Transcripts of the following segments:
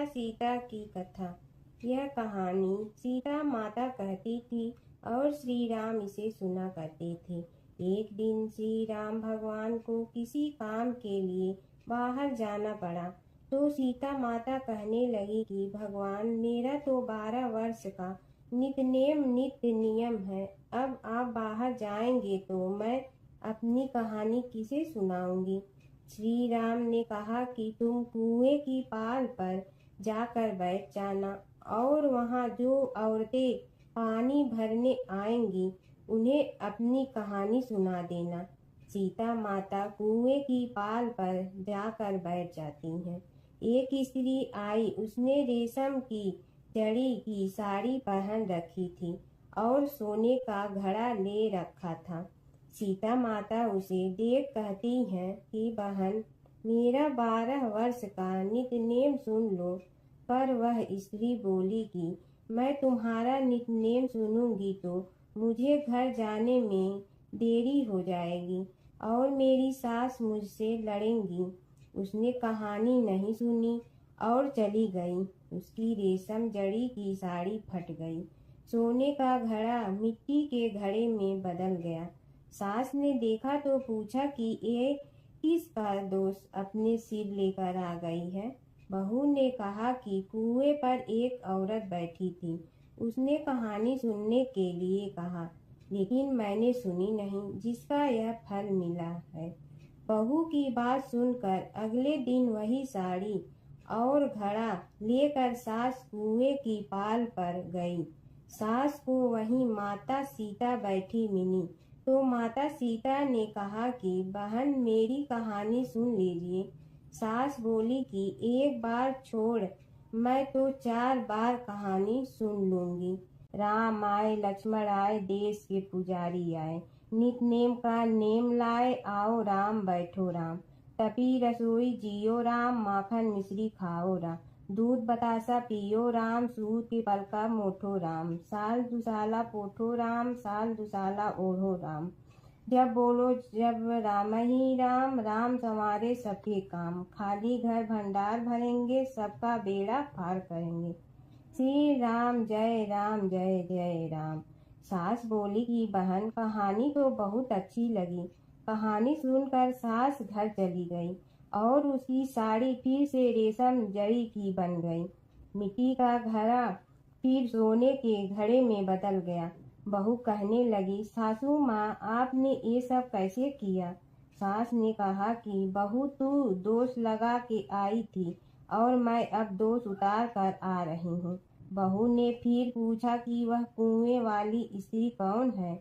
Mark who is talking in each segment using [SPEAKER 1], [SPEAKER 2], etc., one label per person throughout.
[SPEAKER 1] सीता की कथा। यह कहानी सीता माता कहती थी और श्री राम इसे सुना करते थे। एक दिन श्री राम भगवान को किसी काम के लिए बाहर जाना पड़ा, तो सीता माता कहने लगी कि भगवान, मेरा तो 12 वर्ष का नित्य नियम है। अब आप बाहर जाएंगे तो मैं अपनी कहानी किसे सुनाऊंगी। श्री राम ने कहा कि तुम कुएं की पाल पर जाकर बैठ जाना और वहां जो औरतें पानी भरने आएंगी उन्हें अपनी कहानी सुना देना। सीता माता कुएं की पाल पर जाकर बैठ जाती हैं। एक स्त्री आई, उसने रेशम की जड़ी की साड़ी पहन रखी थी और सोने का घड़ा ले रखा था। सीता माता उसे देख कहती हैं कि बहन, मेरा 12 वर्ष का नित्य नेम सुन लो। पर वह स्त्री बोली कि मैं तुम्हारा नित्य नेम सुनूंगी तो मुझे घर जाने में देरी हो जाएगी और मेरी सास मुझसे लड़ेंगी। उसने कहानी नहीं सुनी और चली गई। उसकी रेशम जड़ी की साड़ी फट गई, सोने का घड़ा मिट्टी के घड़े में बदल गया। सास ने देखा तो पूछा कि ये किसका दोष अपने सिर लेकर आ गई है। बहू ने कहा कि कुएं पर एक औरत बैठी थी, उसने कहानी सुनने के लिए कहा, लेकिन मैंने सुनी नहीं, जिसका यह फल मिला है। बहू की बात सुनकर अगले दिन वही साड़ी और घड़ा लेकर सास कुएं की पाल पर गई। सास को वहीं माता सीता बैठी मिली, तो माता सीता ने कहा कि बहन, मेरी कहानी सुन लीजिए। सास बोली कि एक बार छोड़, मैं तो 4 बार कहानी सुन लूंगी। राम आए, लक्ष्मण आए, देश के पुजारी आए, नित नेम का नेम लाए, आओ राम बैठो राम। तपी रसोई जियो राम, माखन मिश्री खाओ राम। दूध बतासा पियो राम, सूत के पलका मोठो राम। साल दुसाला पोठो राम, साल दुसाला ओढ़ो राम। जब बोलो जब राम ही राम, राम संवारे सबके काम। खाली घर भंडार भरेंगे, सबका बेड़ा पार करेंगे। श्री राम जय राम जय जय राम। सास बोली कि बहन, कहानी तो बहुत अच्छी लगी। कहानी सुनकर सास घर चली गई और उसकी साड़ी फिर से रेशम जड़ी की बन गई। मिट्टी का घड़ा फिर सोने के घड़े में बदल गया। बहू कहने लगी, सासू माँ, आपने ये सब कैसे किया। सास ने कहा कि बहू, तू दोष लगा के आई थी और मैं अब दोष उतार कर आ रही हूँ। बहू ने फिर पूछा कि वह कुएं वाली स्त्री कौन है।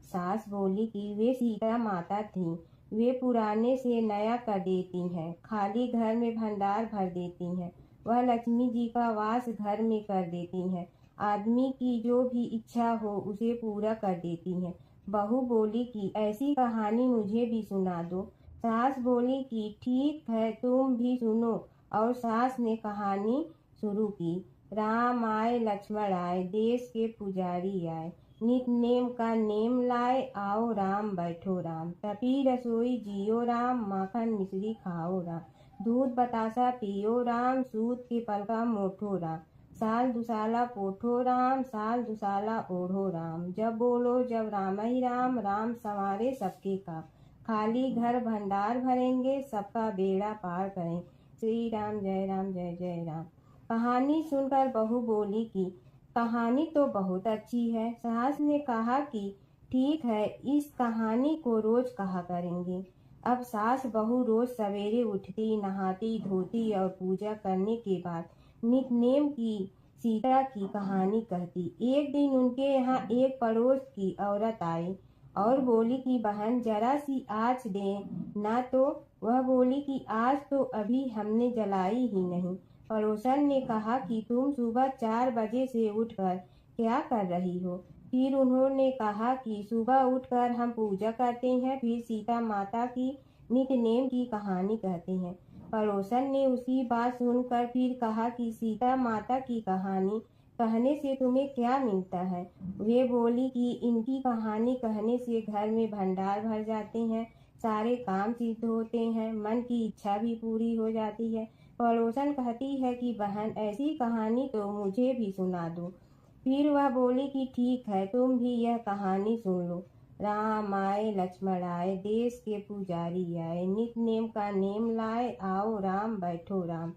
[SPEAKER 1] सास बोली कि वे सीता माता थी। वे पुराने से नया कर देती हैं, खाली घर में भंडार भर देती हैं। वह लक्ष्मी जी का वास घर में कर देती हैं। आदमी की जो भी इच्छा हो उसे पूरा कर देती हैं। बहू बोली कि ऐसी कहानी मुझे भी सुना दो। सास बोली कि ठीक है, तुम भी सुनो। और सास ने कहानी शुरू की। राम आए, लक्ष्मण आए, देश के पुजारी आए, नित नेम का नेम लाए, आओ राम बैठो राम। तपी रसोई जियो राम, माखन मिश्री खाओ राम। दूध बतासा पियो राम, सूत के पलका मोठो राम। साल दुसाला पोठो राम, साल दुसाला ओढ़ो राम। जब बोलो जब राम ही राम, राम संवारे सबके काम। खाली घर भंडार भरेंगे, सबका बेड़ा पार करें। श्री राम जय राम जय जय राम। कहानी सुनकर बहू बोली कि कहानी तो बहुत अच्छी है। सास ने कहा कि ठीक है, इस कहानी को रोज कहा करेंगे। अब सास बहू रोज सवेरे उठती, नहाती धोती और पूजा करने के बाद नित नेम की सीता की कहानी कहती। एक दिन उनके यहाँ एक पड़ोस की औरत आई और बोली कि बहन, जरा सी आँच दे ना। तो वह बोली कि आज तो अभी हमने जलाई ही नहीं। पड़ोसन ने कहा कि तुम सुबह 4 बजे से उठकर क्या कर रही हो। फिर उन्होंने कहा कि सुबह उठकर हम पूजा करते हैं, फिर सीता माता की नित्य नेम की कहानी कहते हैं। पड़ोसन ने उसकी बात सुनकर फिर कहा कि सीता माता की कहानी कहने से तुम्हें क्या मिलता है। वे बोली कि इनकी कहानी कहने से घर में भंडार भर जाते हैं, सारे काम सिद्ध होते हैं, मन की इच्छा भी पूरी हो जाती है। पड़ोसन कहती है कि बहन ऐसी कहानी तो मुझे भी सुना दो। फिर वह बोली कि ठीक है, तुम भी यह कहानी सुन लो। राम आए लक्ष्मण आए, देश के पुजारी आए, नित नेम का नेम लाए, आओ राम बैठो राम।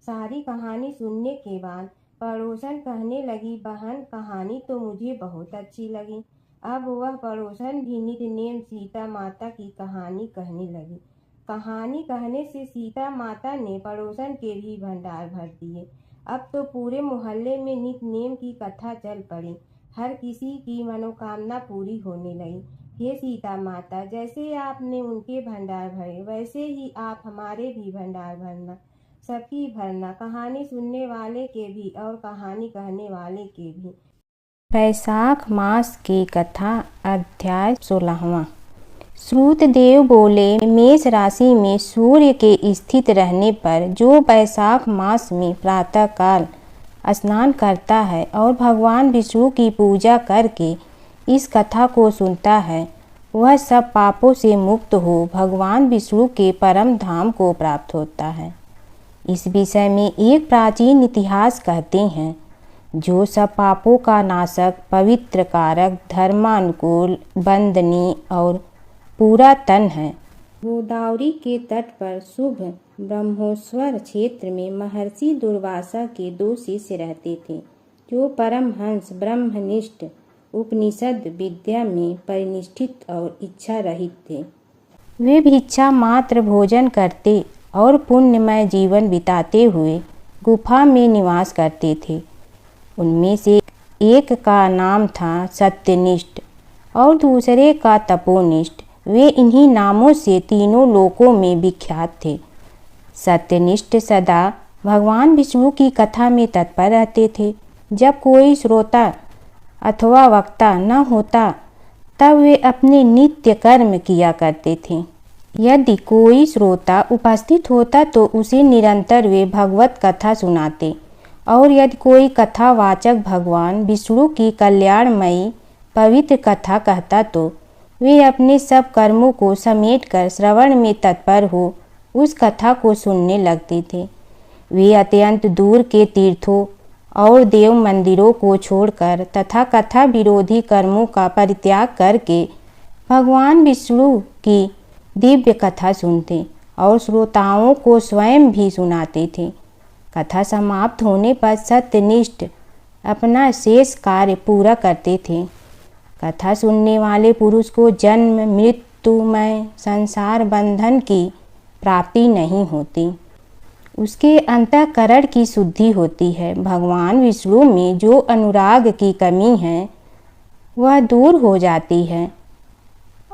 [SPEAKER 1] सारी कहानी सुनने के बाद पड़ोसन कहने लगी, बहन कहानी तो मुझे बहुत अच्छी लगी। अब वह पड़ोसन भी नित नेम सीता माता की कहानी कहने लगी। कहानी कहने से सीता माता ने पड़ोसन के भी भंडार भर दिए। अब तो पूरे मोहल्ले में नित नेम की कथा चल पड़ी। हर किसी की मनोकामना पूरी होने लगी। हे सीता माता, जैसे आपने उनके भंडार भरे, वैसे ही आप हमारे भी भंडार भरना, सबकी भरना, कहानी सुनने वाले के भी और कहानी कहने वाले के भी।
[SPEAKER 2] वैशाख मास की कथा, अध्याय 16वां। श्रुतदेव बोले, मेष राशि में सूर्य के स्थित रहने पर जो वैशाख मास में प्रातःकाल स्नान करता है और भगवान विष्णु की पूजा करके इस कथा को सुनता है, वह सब पापों से मुक्त हो भगवान विष्णु के परम धाम को प्राप्त होता है। इस विषय में एक प्राचीन इतिहास कहते हैं, जो सब पापों का नाशक, पवित्र कारक, धर्मानुकूल, वंदनीय और पूरा तन है। गोदावरी के तट पर शुभ ब्रह्मोत्सव क्षेत्र में महर्षि दुर्वासा के 2 शिष्य रहते थे, जो परमहंस ब्रह्मनिष्ठ उपनिषद विद्या में परिनिष्ठित और इच्छा रहित थे। वे भिक्षा मात्र भोजन करते और पुण्यमय जीवन बिताते हुए गुफा में निवास करते थे। उनमें से एक का नाम था सत्यनिष्ठ और दूसरे का तपोनिष्ठ। वे इन्हीं नामों से तीनों लोकों में विख्यात थे। सत्यनिष्ठ सदा भगवान विष्णु की कथा में तत्पर रहते थे। जब कोई श्रोता अथवा वक्ता न होता, तब वे अपने नित्य कर्म किया करते थे। यदि कोई श्रोता उपस्थित होता तो उसे निरंतर वे भगवत कथा सुनाते, और यदि कोई कथावाचक भगवान विष्णु की कल्याणमयी पवित्र कथा कहता तो वे अपने सब कर्मों को समेटकर श्रवण में तत्पर हो उस कथा को सुनने लगते थे। वे अत्यंत दूर के तीर्थों और देव मंदिरों को छोड़कर तथा कथा विरोधी कर्मों का परित्याग करके भगवान विष्णु की दिव्य कथा सुनते और श्रोताओं को स्वयं भी सुनाते थे। कथा समाप्त होने पर सत्यनिष्ठ अपना शेष कार्य पूरा करते थे। कथा सुनने वाले पुरुष को जन्म मृत्युमय संसार बंधन की प्राप्ति नहीं होती। उसके अंतःकरण की शुद्धि होती है। भगवान विष्णु में जो अनुराग की कमी है वह दूर हो जाती है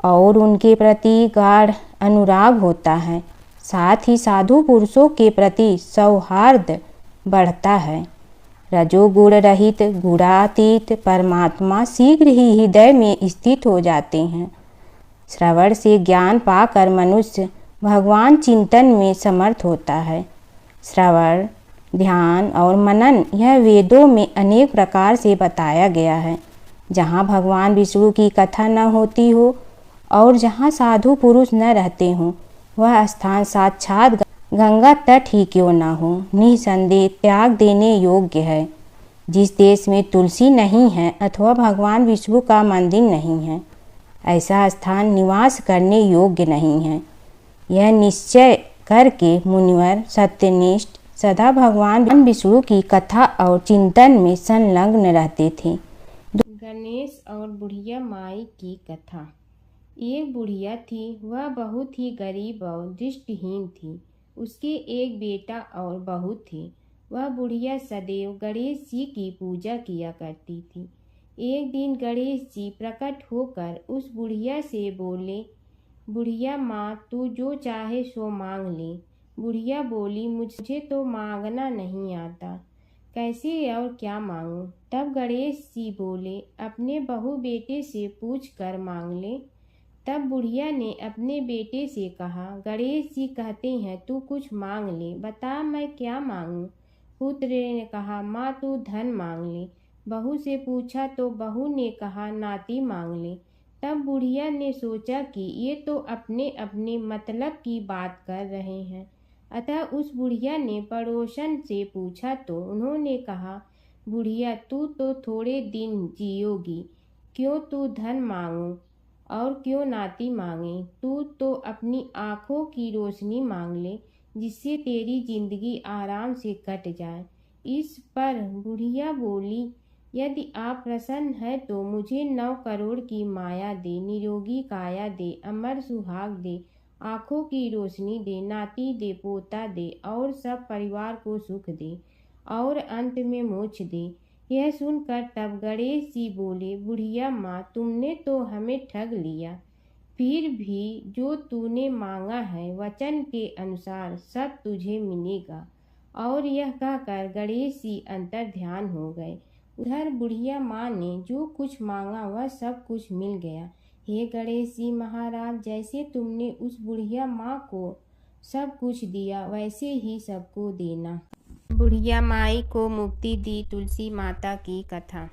[SPEAKER 2] और उनके प्रति गाढ़ अनुराग होता है। साथ ही साधु पुरुषों के प्रति सौहार्द बढ़ता है। रजोगुण रहित गुणातीत परमात्मा शीघ्र ही हृदय में स्थित हो जाते हैं। श्रवण से ज्ञान पाकर मनुष्य भगवान चिंतन में समर्थ होता है। श्रवण, ध्यान और मनन यह वेदों में अनेक प्रकार से बताया गया है। जहाँ भगवान विष्णु की कथा न होती हो और जहाँ साधु पुरुष न रहते हों, वह स्थान साक्षात गंगा तट ही क्यों न हो, निसंदेह त्याग देने योग्य है। जिस देश में तुलसी नहीं है अथवा भगवान विष्णु का मंदिर नहीं है, ऐसा स्थान निवास करने योग्य नहीं है। यह निश्चय करके मुनिवर सत्यनिष्ठ सदा भगवान विष्णु की कथा और चिंतन में संलग्न रहते थे।
[SPEAKER 1] गणेश और बुढ़िया माई की कथा। एक बुढ़िया थी, वह बहुत ही गरीब और दृष्टिहीन थी। उसके एक बेटा और बहू थी। वह बुढ़िया सदैव गणेश जी की पूजा किया करती थी। एक दिन गणेश जी प्रकट होकर उस बुढ़िया से बोले, बुढ़िया माँ, तू जो चाहे सो मांग ले। बुढ़िया बोली, मुझे तो मांगना नहीं आता, कैसे और क्या मांगूं? तब गणेश जी बोले, अपने बहू बेटे से पूछ कर मांग ले। तब बुढ़िया ने अपने बेटे से कहा, गणेश जी कहते हैं तू कुछ मांग ले, बता मैं क्या मांगूं? पुत्र ने कहा, माँ तू धन मांग ले। बहू से पूछा तो बहू ने कहा, नाती मांग ले। तब बुढ़िया ने सोचा कि ये तो अपने अपने मतलब की बात कर रहे हैं, अतः उस बुढ़िया ने पड़ोसन से पूछा तो उन्होंने कहा, बुढ़िया तू तो थोड़े दिन जियोगी, क्यों तू धन मांगो और क्यों नाती मांगे। तू तो अपनी आँखों की रोशनी मांग ले, जिससे तेरी जिंदगी आराम से कट जाए। इस पर बुढ़िया बोली, यदि आप प्रसन्न है तो मुझे 9 करोड़ की माया दे, निरोगी काया दे, अमर सुहाग दे, आँखों की रोशनी दे, नाती दे, पोता दे और सब परिवार को सुख दे और अंत में मोक्ष दे। यह सुनकर तब गणेश जी बोले, बुढ़िया माँ, तुमने तो हमें ठग लिया। फिर भी जो तूने मांगा है वचन के अनुसार सब तुझे मिलेगा। और यह कहकर गणेश जी अंतर ध्यान हो गए। उधर बुढ़िया माँ ने जो कुछ मांगा वह सब कुछ मिल गया। हे गणेश जी महाराज, जैसे तुमने उस बुढ़िया माँ को सब कुछ दिया वैसे ही सबको देना। बुढ़िया माई को मुक्ति दी तुलसी माता की कथा।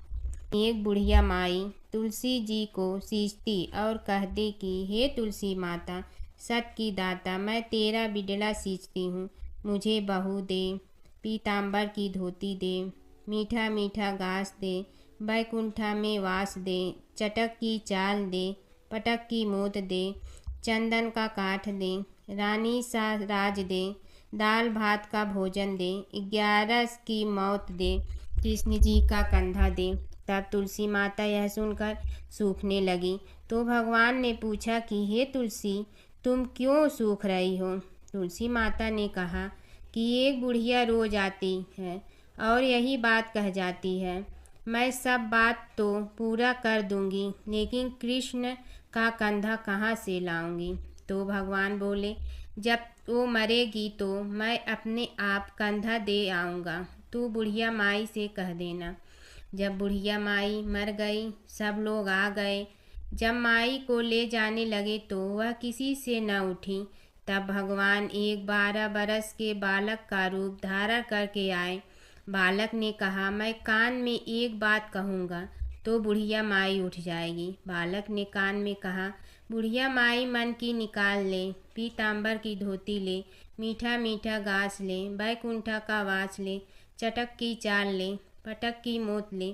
[SPEAKER 1] एक बुढ़िया माई तुलसी जी को सींचती और कहती कि हे तुलसी माता, सत की दाता, मैं तेरा बिडला सींचती हूँ, मुझे बहू दे, पीताम्बर की धोती दे, मीठा मीठा घास दे, बैकुंठा में वास दे, चटक की चाल दे, पटक की मोत दे, चंदन का काठ दे, रानी सा राज दे, दाल भात का भोजन दे, 11 की मौत दे, कृष्ण जी का कंधा दे। तब तुलसी माता यह सुनकर सूखने लगी तो भगवान ने पूछा कि हे तुलसी, तुम क्यों सूख रही हो। तुलसी माता ने कहा कि एक बुढ़िया रोज आती है और यही बात कह जाती है, मैं सब बात तो पूरा कर दूंगी, लेकिन कृष्ण का कंधा कहाँ से लाऊंगी। तो भगवान बोले, जब वो मरेगी तो मैं अपने आप कंधा दे आऊँगा, तू बुढ़िया माई से कह देना। जब बुढ़िया माई मर गई सब लोग आ गए। जब माई को ले जाने लगे तो वह किसी से न उठी। तब भगवान एक 12 बरस के बालक का रूप धारण करके आए। बालक ने कहा, मैं कान में एक बात कहूँगा तो बुढ़िया माई उठ जाएगी। बालक ने कान में कहा, बुढ़िया माई मन की निकाल ले, पीताम्बर की धोती ले, मीठा मीठा घास ले, बैकुंठा का वास ले, चटक की चाल ले, पटक की मोत ले,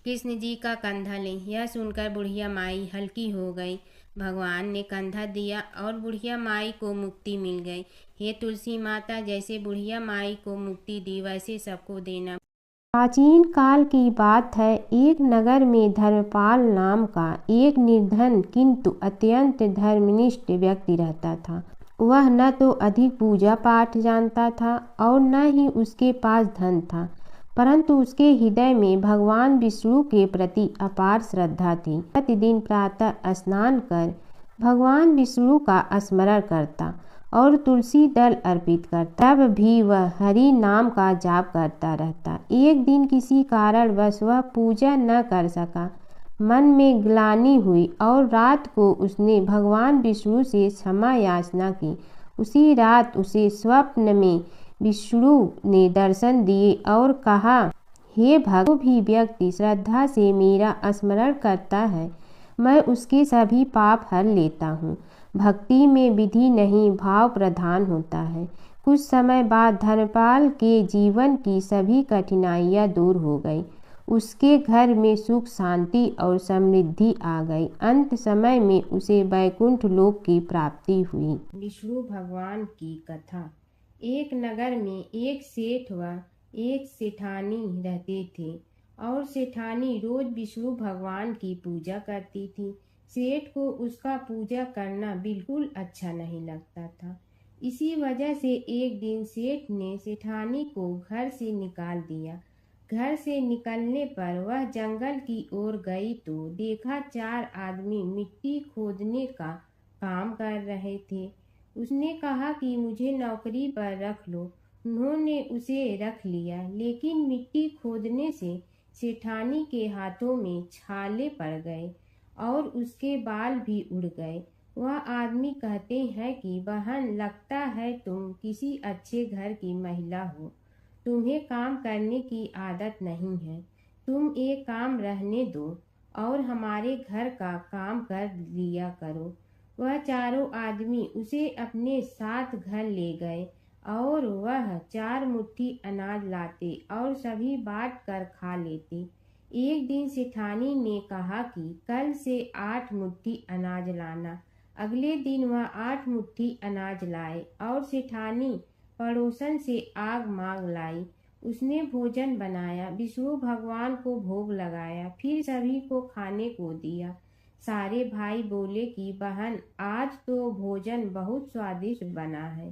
[SPEAKER 1] कृष्ण जी का कंधा ले। यह सुनकर बुढ़िया माई हल्की हो गई। भगवान ने कंधा दिया और बुढ़िया माई को मुक्ति मिल गई। हे तुलसी माता, जैसे बुढ़िया माई को मुक्ति दी वैसे सबको देना।
[SPEAKER 2] प्राचीन काल की बात है। एक नगर में धर्मपाल नाम का एक निर्धन किंतु अत्यंत धर्मनिष्ठ व्यक्ति रहता था। वह न तो अधिक पूजा पाठ जानता था और न ही उसके पास धन था, परंतु उसके हृदय में भगवान विष्णु के प्रति अपार श्रद्धा थी। प्रतिदिन प्रातः स्नान कर भगवान विष्णु का स्मरण करता और तुलसी दल अर्पित करता। तब भी वह हरि नाम का जाप करता रहता। एक दिन किसी कारणवश वह पूजा न कर सका। मन में ग्लानि हुई और रात को उसने भगवान विष्णु से क्षमा याचना की। उसी रात उसे स्वप्न में विष्णु ने दर्शन दिए और कहा, हे भक्त, जो भी व्यक्ति श्रद्धा से मेरा स्मरण करता है मैं उसके सभी पाप हर लेता हूँ। भक्ति में विधि नहीं भाव प्रधान होता है। कुछ समय बाद धर्मपाल के जीवन की सभी कठिनाइयाँ दूर हो गई। उसके घर में सुख शांति और समृद्धि आ गई। अंत समय में उसे वैकुंठ लोक की प्राप्ति हुई।
[SPEAKER 1] विष्णु भगवान की कथा। एक नगर में एक सेठ व एक सेठानी रहते थे और सेठानी रोज विष्णु भगवान की पूजा करती थी। सेठ को उसका पूजा करना बिल्कुल अच्छा नहीं लगता था। इसी वजह से एक दिन सेठ ने सेठानी को घर से निकाल दिया। घर से निकलने पर वह जंगल की ओर गई तो देखा 4 आदमी मिट्टी खोदने का काम कर रहे थे। उसने कहा कि मुझे नौकरी पर रख लो। उन्होंने उसे रख लिया, लेकिन मिट्टी खोदने से सेठानी के हाथों में छाले पड़ गए और उसके बाल भी उड़ गए। वह आदमी कहते हैं कि बहन, लगता है तुम किसी अच्छे घर की महिला हो, तुम्हें काम करने की आदत नहीं है। तुम एक काम रहने दो और हमारे घर का काम कर लिया करो। वह चारों आदमी उसे अपने साथ घर ले गए और वह 4 मुट्ठी अनाज लाते और सभी बांट कर खा लेते। एक दिन सेठानी ने कहा कि कल से 8 मुट्ठी अनाज लाना। अगले दिन वह 8 मुट्ठी अनाज लाए और सेठानी पड़ोसन से आग मांग लाई। उसने भोजन बनाया, विष्णु भगवान को भोग लगाया, फिर सभी को खाने को दिया। सारे भाई बोले कि बहन, आज तो भोजन बहुत स्वादिष्ट बना है।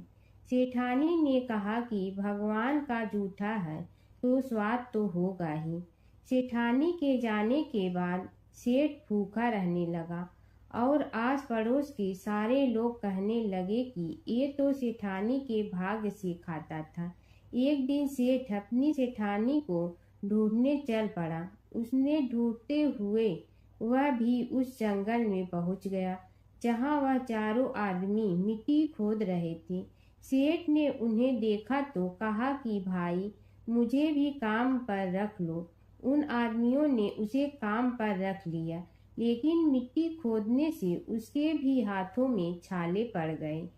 [SPEAKER 1] सेठानी ने कहा कि भगवान का जूठा है तो स्वाद तो होगा ही। सेठानी के जाने के बाद सेठ भूखा रहने लगा और आस पड़ोस के सारे लोग कहने लगे कि ये तो सेठानी के भाग्य से खाता था। एक दिन सेठ अपनी सेठानी को ढूंढने चल पड़ा। उसने ढूंढते हुए वह भी उस जंगल में पहुंच गया जहां वह चारों आदमी मिट्टी खोद रहे थे। सेठ ने उन्हें देखा तो कहा कि भाई, मुझे भी काम पर रख लो। उन आदमियों ने उसे काम पर रख लिया, लेकिन मिट्टी खोदने से उसके भी हाथों में छाले पड़ गए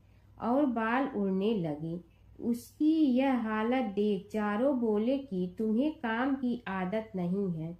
[SPEAKER 1] और बाल उड़ने लगे। उसकी यह हालत देख चारों बोले कि तुम्हें काम की आदत नहीं है,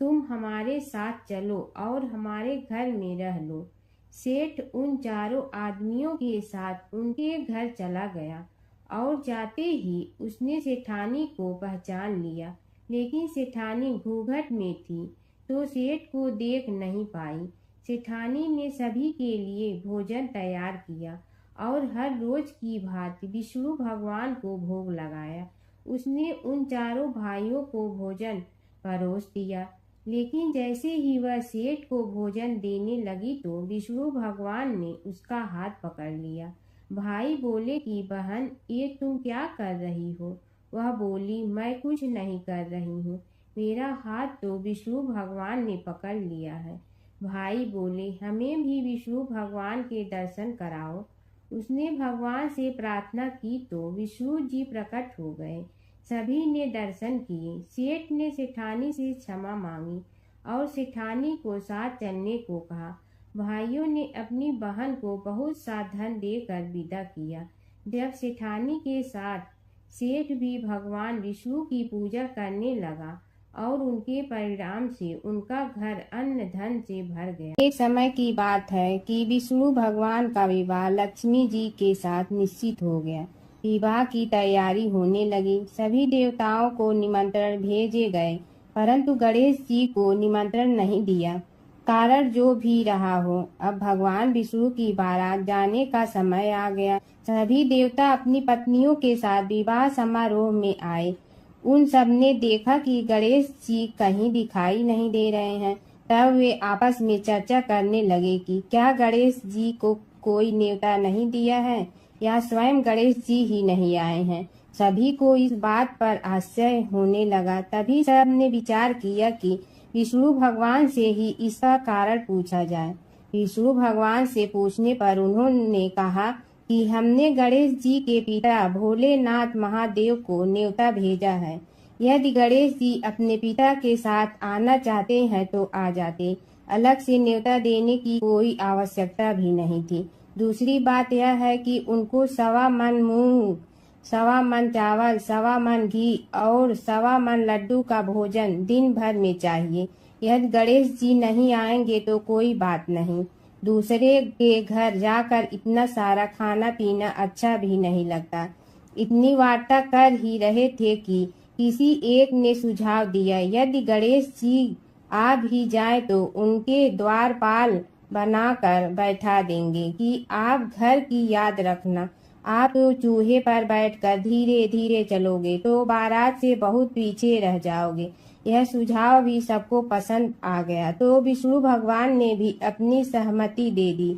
[SPEAKER 1] तुम हमारे साथ चलो और हमारे घर में रह लो। सेठ उन चारों आदमियों के साथ उनके घर चला गया और जाते ही उसने सेठानी को पहचान लिया, लेकिन सेठानी घूंघट में थी तो सेठ को देख नहीं पाई। सेठानी ने सभी के लिए भोजन तैयार किया और हर रोज की भांति विष्णु भगवान को भोग लगाया। उसने उन चारों भाइयों को भोजन परोस दिया, लेकिन जैसे ही वह सेठ को भोजन देने लगी तो विष्णु भगवान ने उसका हाथ पकड़ लिया। भाई बोले कि बहन, ये तुम क्या कर रही हो? वह बोली, मैं कुछ नहीं कर रही हूँ, मेरा हाथ तो विष्णु भगवान ने पकड़ लिया है। भाई बोले, हमें भी विष्णु भगवान के दर्शन कराओ। उसने भगवान से प्रार्थना की तो विष्णु जी प्रकट हो गए। सभी ने दर्शन किए। सेठ ने सेठानी से क्षमा मांगी और सेठानी को साथ चलने को कहा। भाइयों ने अपनी बहन को बहुत सा धन देकर विदा किया। जब सेठानी के साथ सेठ भी भगवान विष्णु की पूजा करने लगा और उनके परिणाम से उनका घर अन्न धन से भर गया। एक समय की बात है कि विष्णु भगवान का विवाह लक्ष्मी जी के साथ निश्चित हो गया। विवाह की तैयारी होने लगी। सभी देवताओं को निमंत्रण भेजे गए, परंतु गणेश जी को निमंत्रण नहीं दिया। कारण जो भी रहा हो, अब भगवान विष्णु की बारात जाने का समय आ गया। सभी देवता अपनी पत्नियों के साथ विवाह समारोह में आए। उन सब ने देखा कि गणेश जी कहीं दिखाई नहीं दे रहे हैं। तब वे आपस में चर्चा करने लगे कि क्या गणेश जी को कोई न्योता नहीं दिया है या स्वयं गणेश जी ही नहीं आए हैं। सभी को इस बात पर आश्चर्य होने लगा। तभी सब ने विचार किया कि विष्णु भगवान से ही इसका कारण पूछा जाए। विष्णु भगवान से पूछने पर उन्होंने कहा कि हमने गणेश जी के पिता भोलेनाथ महादेव को न्योता भेजा है। यदि गणेश जी अपने पिता के साथ आना चाहते हैं तो आ जाते, अलग से न्योता देने की कोई आवश्यकता भी नहीं थी। दूसरी बात यह है कि उनको 1.25 मन मूंग, 1.25 मन चावल, 1.25 मन घी और 1.25 मन लड्डू का भोजन दिन भर में चाहिए। यदि गणेश जी नहीं आएंगे तो कोई बात नहीं, दूसरे के घर जाकर इतना सारा खाना पीना अच्छा भी नहीं लगता। इतनी वार्ता कर ही रहे थे कि किसी एक ने सुझाव दिया, यदि गणेश जी आ भी जाए तो उनके द्वारपाल बनाकर बैठा देंगे कि आप घर की याद रखना। आप तो चूहे पर बैठकर धीरे धीरे चलोगे तो बारात से बहुत पीछे रह जाओगे। यह सुझाव भी सबको पसंद आ गया तो विष्णु भगवान ने भी अपनी सहमति दे दी।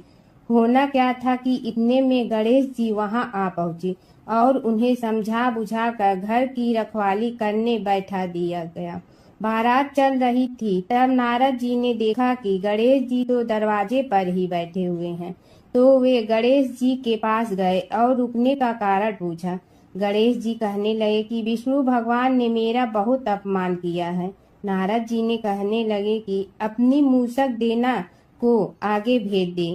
[SPEAKER 1] होना क्या था कि इतने में गणेश जी वहां आ पहुंचे और उन्हें समझा बुझाकर घर की रखवाली करने बैठा दिया गया। बारात चल रही थी, तब नारद जी ने देखा कि गणेश जी तो दरवाजे पर ही बैठे हुए हैं, तो वे गणेश जी के पास गए और रुकने का कारण पूछा। गणेश जी कहने लगे कि विष्णु भगवान ने मेरा बहुत अपमान किया है। नारद जी ने कहने लगे कि अपनी मूसक देना को आगे भेज दे।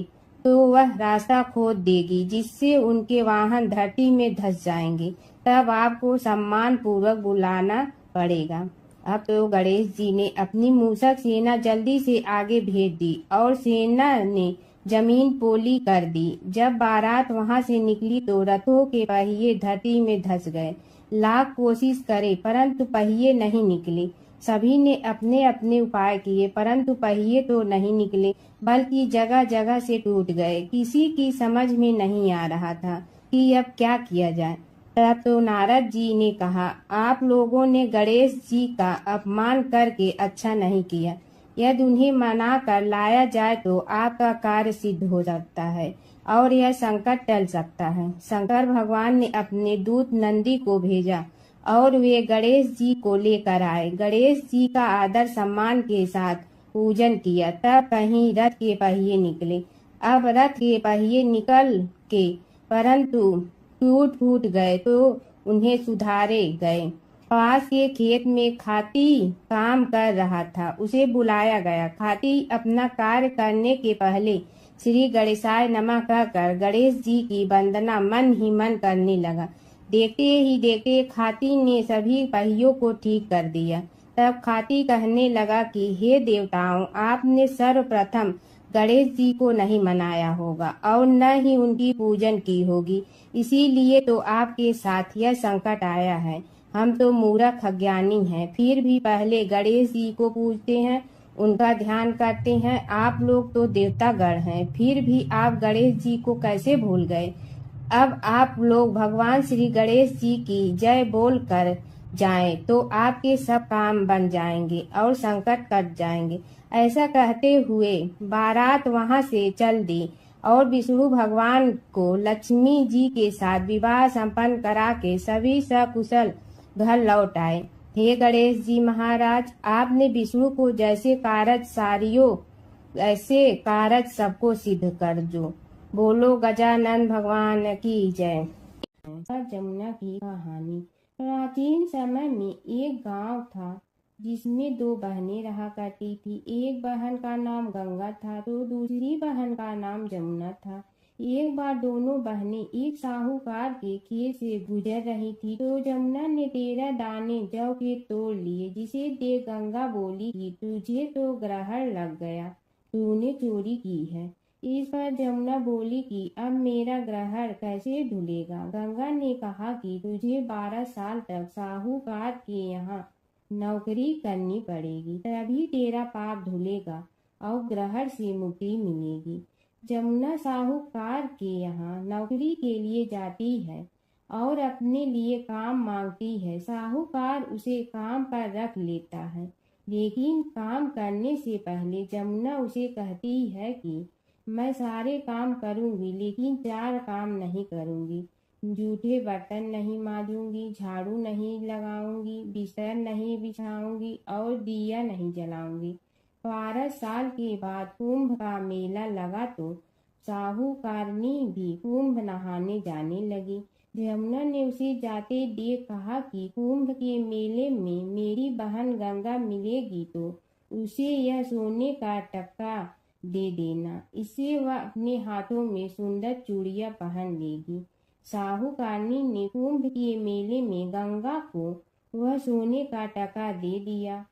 [SPEAKER 1] तो वह रास्ता खोद देगी, जिससे उनके वाहन धरती में धंस जाएंगे। तब आपको सम्मान पूर्वक बुलाना पड़ेगा। अब तो गणेश जी ने अपनी मूषक सेना जल्दी से आगे भेज दी और सेना ने जमीन पोली कर दी। जब बारात वहां से निकली तो रथों के पहिए धरती में धंस गए। लाख कोशिश करे परंतु पहिए नहीं निकले। सभी ने अपने अपने उपाय किए परंतु पहिए तो नहीं निकले, बल्कि जगह जगह से टूट गए। किसी की समझ में नहीं आ रहा था कि अब क्या किया जाए। तब तो नारद जी ने कहा, आप लोगों ने गणेश जी का अपमान करके अच्छा नहीं किया। यदि उन्हें मना कर लाया जाए तो आपका कार्य सिद्ध हो सकता है और यह संकट टल सकता है। शंकर भगवान ने अपने दूत नंदी को भेजा और वे गणेश जी को लेकर आए। गणेश जी का आदर सम्मान के साथ पूजन किया। तब कहीं रथ के पहिए निकले। अब रथ के पहिए निकल के परंतु टूट फूट गए तो उन्हें सुधारे गए। पास के खेत में खाती काम कर रहा था, उसे बुलाया गया। खाती अपना कार्य करने के पहले श्री गणेशाय नमः कहकर गणेश जी की वंदना मन ही मन करने लगा। देखते ही देखते खाती ने सभी पहियों को ठीक कर दिया। तब खाती कहने लगा कि हे देवताओं, आपने सर्वप्रथम गणेश जी को नहीं मनाया होगा और न ही उनकी पूजन की होगी, इसीलिए तो आपके साथ यह संकट आया है। हम तो मूर्ख अज्ञानी हैं, फिर भी पहले गणेश जी को पूजते हैं, उनका ध्यान करते हैं। आप लोग तो देवतागण हैं, फिर भी आप गणेश जी को कैसे भूल गए। अब आप लोग भगवान श्री गणेश जी की जय बोल कर जाएं तो आपके सब काम बन जाएंगे और संकट कट जाएंगे। ऐसा कहते हुए बारात वहां से चल दी और विष्णु भगवान को लक्ष्मी जी के साथ विवाह संपन्न करा के सभी सकुशल घर लौट आए। हे गणेश जी महाराज, आपने विष्णु को जैसे कारज सारियो ऐसे कारज सबको सिद्ध कर जो। बोलो गजानन भगवान की जय। जमुना की कहानी। प्राचीन समय में एक गांव था जिसमें दो बहनें रहा करती थी। एक बहन का नाम गंगा था तो दूसरी बहन का नाम जमुना था। एक बार दोनों बहनें एक साहूकार के खेत से गुजर रही थी तो जमुना ने 13 दाने जौ के तोड़ लिए, जिसे देख गंगा बोली कि तुझे तो ग्रहण लग गया, तूने चोरी की है। इस पर जमुना बोली कि अब मेरा ग्रहण कैसे धुलेगा। गंगा ने कहा कि तुझे 12 साल तक साहूकार के यहाँ नौकरी करनी पड़ेगी, तभी तेरा पाप धुलेगा और ग्रहण से मुक्ति मिलेगी। जमुना साहूकार के यहाँ नौकरी के लिए जाती है और अपने लिए काम मांगती है। साहूकार उसे काम पर रख लेता है, लेकिन काम करने से पहले जमुना उसे कहती है कि मैं सारे काम करूंगी लेकिन 4 काम नहीं करूंगी। जूठे बर्तन नहीं मांजूंगी, झाड़ू नहीं लगाऊंगी, बिस्तर नहीं बिछाऊंगी और दिया नहीं जलाऊंगी। 12 साल के बाद कुंभ का मेला लगा तो साहूकारनी भी कुंभ नहाने जाने लगी। जमुना ने उसे जाते देख कहा कि कुंभ के मेले में मेरी बहन गंगा मिलेगी तो उसे यह सोने का टक्का दे देना, इससे वह अपने हाथों में सुंदर चूड़ियां पहन लेगी। साहूकारनी ने कुंभ के मेले में गंगा को वह सोने का टका दे दिया।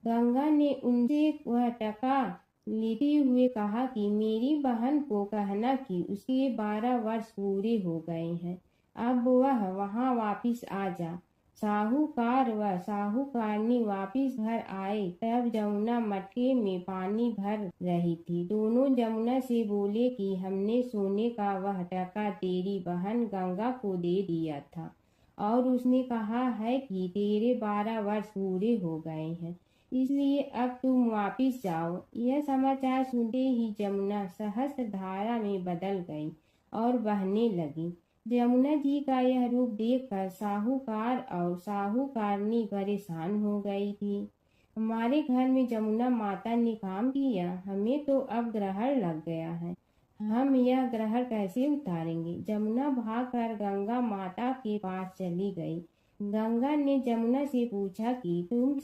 [SPEAKER 1] गंगा ने उनसे वह टका लेते हुए कहा कि मेरी बहन को कहना कि उसके 12 वर्ष पूरे हो गए हैं, अब वह वहां वापिस आ जा। साहूकार व साहूकारनी वापिस घर आए तब जमुना मटके में पानी भर रही थी। दोनों जमुना से बोले कि हमने सोने का वह टका तेरी बहन गंगा को दे दिया था और उसने कहा है कि तेरे 12 वर्ष पूरे हो गए हैं, इसलिए अब तुम वापिस जाओ। यह समाचार सुनते ही जमुना सहस्त्र धारा में बदल गई और बहने लगी। जमुना जी का यह रूप देखकर साहूकार और साहूकारनी परेशान हो गई थी। हमारे घर में जमुना माता ने काम किया, हमें तो अब ग्रहण लग गया है, हम यह ग्रहण कैसे उतारेंगे। जमुना भागकर गंगा माता के पास चली गई। गंगा ने जमुना से पूछा कि तुम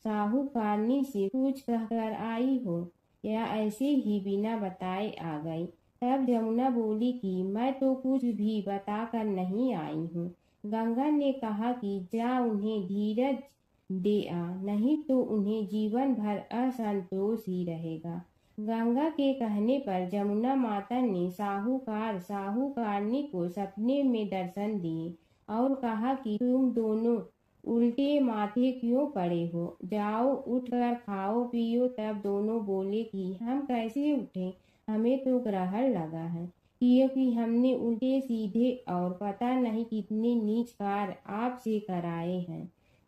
[SPEAKER 1] साहूकारनी से पूछ कहकर आई हो या ऐसे ही बिना बताए आ गई। तब जमुना बोली कि मैं तो कुछ भी बताकर नहीं आई हूँ। गंगा ने कहा कि जा उन्हें धीरज दे आ, नहीं तो उन्हें जीवन भर असंतोष ही रहेगा। गंगा के कहने पर जमुना माता ने साहूकारनी को सपने में दर्शन दिए और कहा कि तुम दोनों उल्टे माथे क्यों पड़े हो, जाओ उठकर खाओ पियो। तब दोनों बोले कि हम कैसे उठें, हमें तो ग्रहण लगा है, क्योंकि हमने उल्टे सीधे और पता नहीं कितने नीच कार्य आपसे कराए हैं।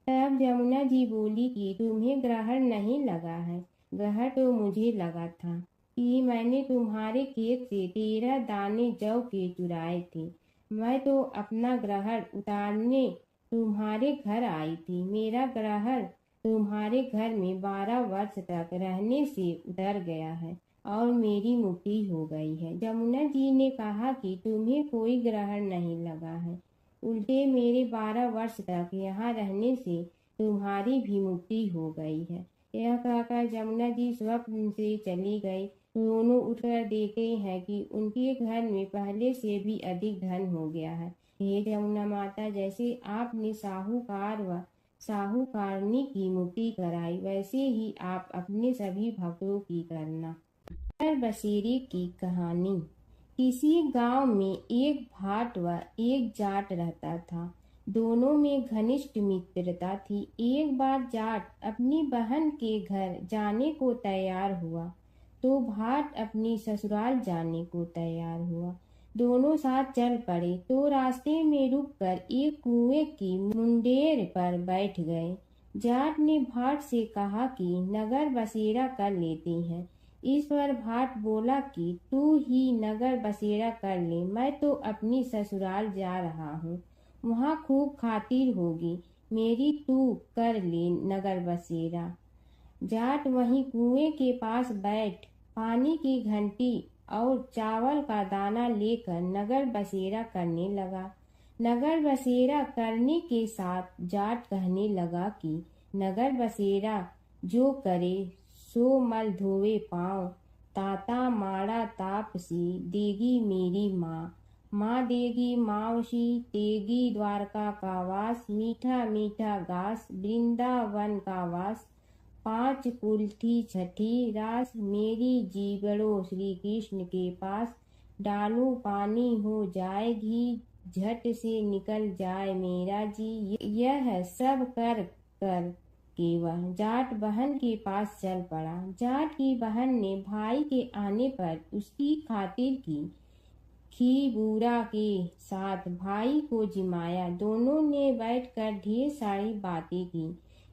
[SPEAKER 1] तब जमुना जी बोली कि तुम्हें ग्रहण नहीं लगा है, ग्रहण तो मुझे लगा था कि मैंने तुम्हारे खेत से 13 दाने जौ के चुराए थे। मैं तो अपना ग्रहण उतारने तुम्हारे घर आई थी। मेरा ग्रहण तुम्हारे घर में 12 वर्ष तक रहने से उतर गया है और मेरी मुक्ति हो गई है। जमुना जी ने कहा कि तुम्हें कोई ग्रहण नहीं लगा है, उल्टे मेरे 12 वर्ष तक यहाँ रहने से तुम्हारी भी मुक्ति हो गई है। यह कहकर जमुना जी स्वप्न से चली गई। दोनों उठकर देखते हैं कि उनके घर में पहले से भी अधिक धन हो गया है। हे जमुना माता, जैसे आपने साहूकार व साहूकारनी की मुक्ति कराई, वैसे ही आप अपने सभी भक्तों की करना। नगर बसेरे की कहानी। किसी गांव में एक भाट व एक जाट रहता था। दोनों में घनिष्ठ मित्रता थी। एक बार जाट अपनी बहन के घर जाने को तैयार हुआ तो भाट अपनी ससुराल जाने को तैयार हुआ। दोनों साथ चल पड़े तो रास्ते में रुककर एक कुएं की मुंडेर पर बैठ गए। जाट ने भाट से कहा कि नगर बसेरा कर लेते हैं। इस पर भाट बोला कि तू ही नगर बसेरा कर ले, मैं तो अपनी ससुराल जा रहा हूँ, वहाँ खूब खातिर होगी मेरी, तू कर ले नगर बसेरा। जाट वहीं कुएं के पास बैठ पानी की घंटी और चावल का दाना लेकर नगर बसेरा करने लगा। नगर बसेरा करने के साथ जाट कहने लगा कि नगर बसेरा जो करे सो मल धोवे पाँव, ताता माड़ा तापसी देगी मेरी माँ, माँ देगी मावशी तेगी द्वारका का वास, मीठा मीठा घास वृंदावन का वास, 5 कुल्ठी छठी रास, मेरी जीवड़ो श्री कृष्ण के पास, डालू पानी हो जाए घी, झट से निकल जाए मेरा जी। यह सब कर कर के वह जाट बहन के पास चल पड़ा। जाट की बहन ने भाई के आने पर उसकी खातिर की। खी बूढ़ा के साथ भाई को जिमाया। दोनों ने बैठकर ढेर सारी बातें की।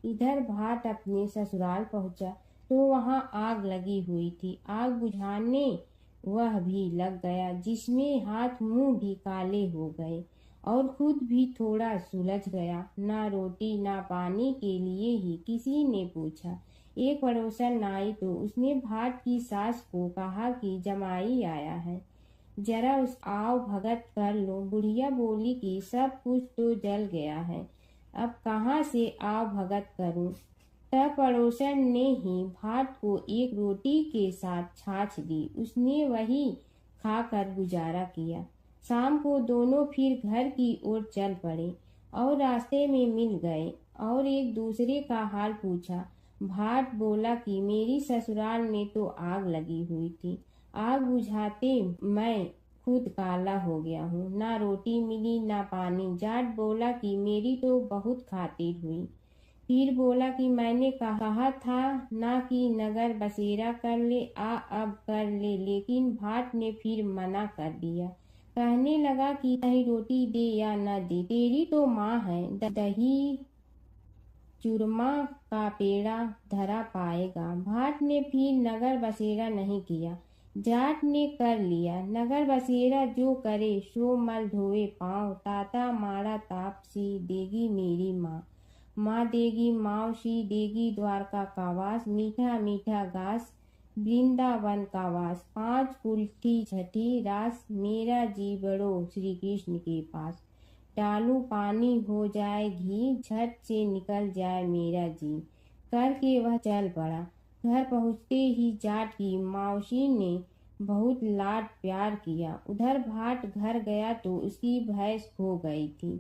[SPEAKER 1] इधर भाट अपने ससुराल पहुंचा तो वहां आग लगी हुई थी। आग बुझाने वह भी लग गया, जिसमें हाथ मुंह भी काले हो गए और खुद भी थोड़ा सुलझ गया। ना रोटी ना पानी के लिए ही किसी ने पूछा। एक पड़ोसन आई तो उसने भाट की सास को कहा कि जमाई आया है, जरा उस आओ भगत कर लो। बुढ़िया बोली कि सब कुछ तो जल गया है, अब कहाँ से आओ भगत करूं। तब पड़ोसन ने ही भाट को एक रोटी के साथ छाछ दी। उसने वही खाकर गुजारा किया। शाम को दोनों फिर घर की ओर चल पड़े और रास्ते में मिल गए और एक दूसरे का हाल पूछा। भाट बोला कि मेरी ससुराल में तो आग लगी हुई थी, आग बुझाते मैं खुद काला हो गया हूँ, ना रोटी मिली ना पानी। जाट बोला कि मेरी तो बहुत खातिर हुई। फिर बोला कि मैंने कहा था ना कि नगर बसेरा कर ले, अब कर ले, लेकिन भाट ने फिर मना कर दिया। कहने लगा कि चाहे रोटी दे या न दे, तेरी तो माँ है, दही चूरमा का पेड़ा धरा पाएगा। भाट ने फिर नगर बसेरा नहीं किया। जाट ने कर लिया। नगर बसेरा जो करे सो मल धोवे पाँव, ताता माड़ा तापसी देगी मेरी माँ, माँ देगी मावशी देगी द्वारका का वास, मीठा मीठा घास वृंदावन का वास, 5 कुल्ठी छठी रास, मेरा जी बड़ो श्री कृष्ण के पास, डालू पानी हो जाए घी, झट से निकल जाए मेरा जी। करके वह चल पड़ा। घर पहुँचते ही जाट की मौसी ने बहुत लाड प्यार किया। उधर भाट घर गया तो उसकी भैंस खो गई थी।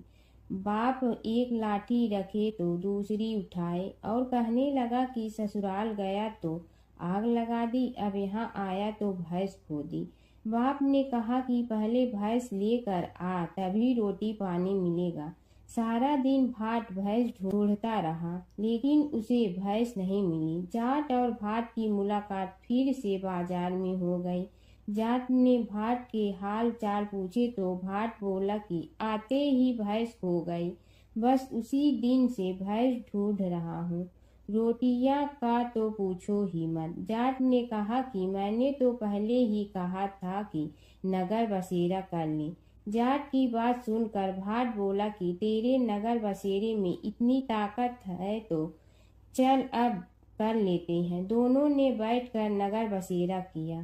[SPEAKER 1] बाप एक लाठी रखे तो दूसरी उठाए और कहने लगा कि ससुराल गया तो आग लगा दी, अब यहाँ आया तो भैंस खो दी। बाप ने कहा कि पहले भैंस लेकर आ, तभी रोटी पानी मिलेगा। सारा दिन भाट भैंस ढूंढता रहा, लेकिन उसे भैंस नहीं मिली। जाट और भाट की मुलाकात फिर से बाजार में हो गई। जाट ने भाट के हाल चाल पूछे तो भाट बोला कि आते ही भैंस खो गई, बस उसी दिन से भैंस ढूंढ रहा हूँ। रोटियां का तो पूछो ही मत। जाट ने कहा कि मैंने तो पहले ही कहा था कि नगर बसेरा कर ले। जाट की बात सुनकर भाट बोला कि तेरे नगर बसेरे में इतनी ताकत है तो चल अब कर लेते हैं। दोनों ने बैठकर नगर बसेरा किया।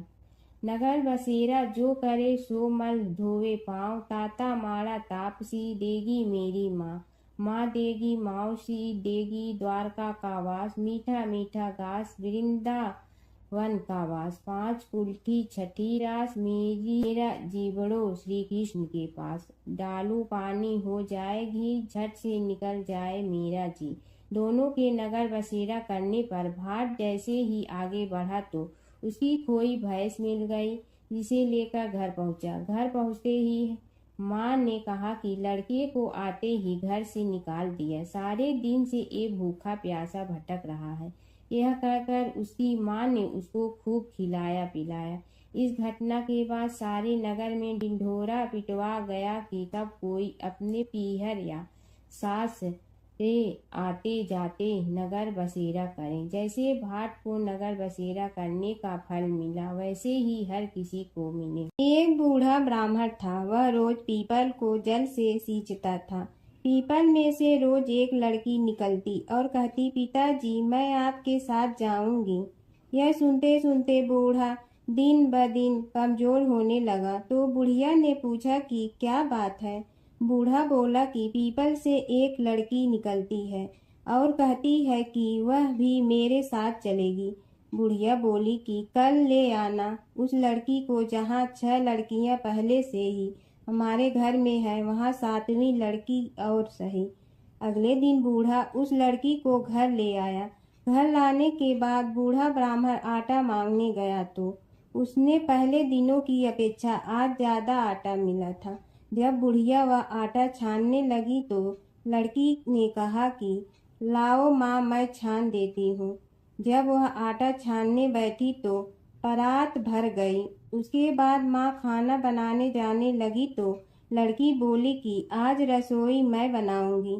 [SPEAKER 1] नगर बसेरा जो करे सो मल धोवे पाँव, ताता माड़ा तापसी देगी मेरी माँ। माँ देगी मौसी देगी द्वारका का वास, मीठा मीठा घास वृंदावन का वास। 5 कुल्ठी छठी रास, मेरा जीवड़ो श्री कृष्ण के पास। डालू पानी हो जाए घी, झट से निकल जाए मेरा जी। दोनों के नगर बसेरा करने पर भाट जैसे ही आगे बढ़ा तो उसकी खोई भैंस मिल गई, जिसे लेकर घर पहुंचा। घर पहुंचते ही माँ ने कहा कि लड़के को आते ही घर से निकाल दिया, सारे दिन से ये भूखा प्यासा भटक रहा है। यह कहकर उसकी माँ ने उसको खूब खिलाया पिलाया। इस घटना के बाद सारे नगर में ढिंढोरा पिटवा गया कि कब कोई अपने पीहर या सास से आते जाते नगर बसेरा करें। जैसे भाट को नगर बसेरा करने का फल मिला, वैसे ही हर किसी को मिले। एक बूढ़ा ब्राह्मण था, वह रोज पीपल को जल से सींचता था। पीपल में से रोज एक लड़की निकलती और कहती, पिताजी मैं आपके साथ जाऊंगी। यह सुनते सुनते बूढ़ा दिन ब दिन कमजोर होने लगा। तो बुढ़िया ने पूछा कि क्या बात है। बूढ़ा बोला कि पीपल से एक लड़की निकलती है और कहती है कि वह भी मेरे साथ चलेगी। बुढ़िया बोली कि कल ले आना उस लड़की को, जहाँ 6 लड़कियां पहले से ही हमारे घर में है, वहाँ 7वीं लड़की और सही। अगले दिन बूढ़ा उस लड़की को घर ले आया। घर लाने के बाद बूढ़ा ब्राह्मण आटा मांगने गया तो उसने पहले दिनों की अपेक्षा आज ज्यादा आटा मिला था। जब बुढ़िया वह आटा छानने लगी तो लड़की ने कहा कि लाओ माँ मैं छान देती हूँ। जब वह आटा छानने बैठी तो परात भर गई। उसके बाद माँ खाना बनाने जाने लगी तो लड़की बोली कि आज रसोई मैं बनाऊंगी।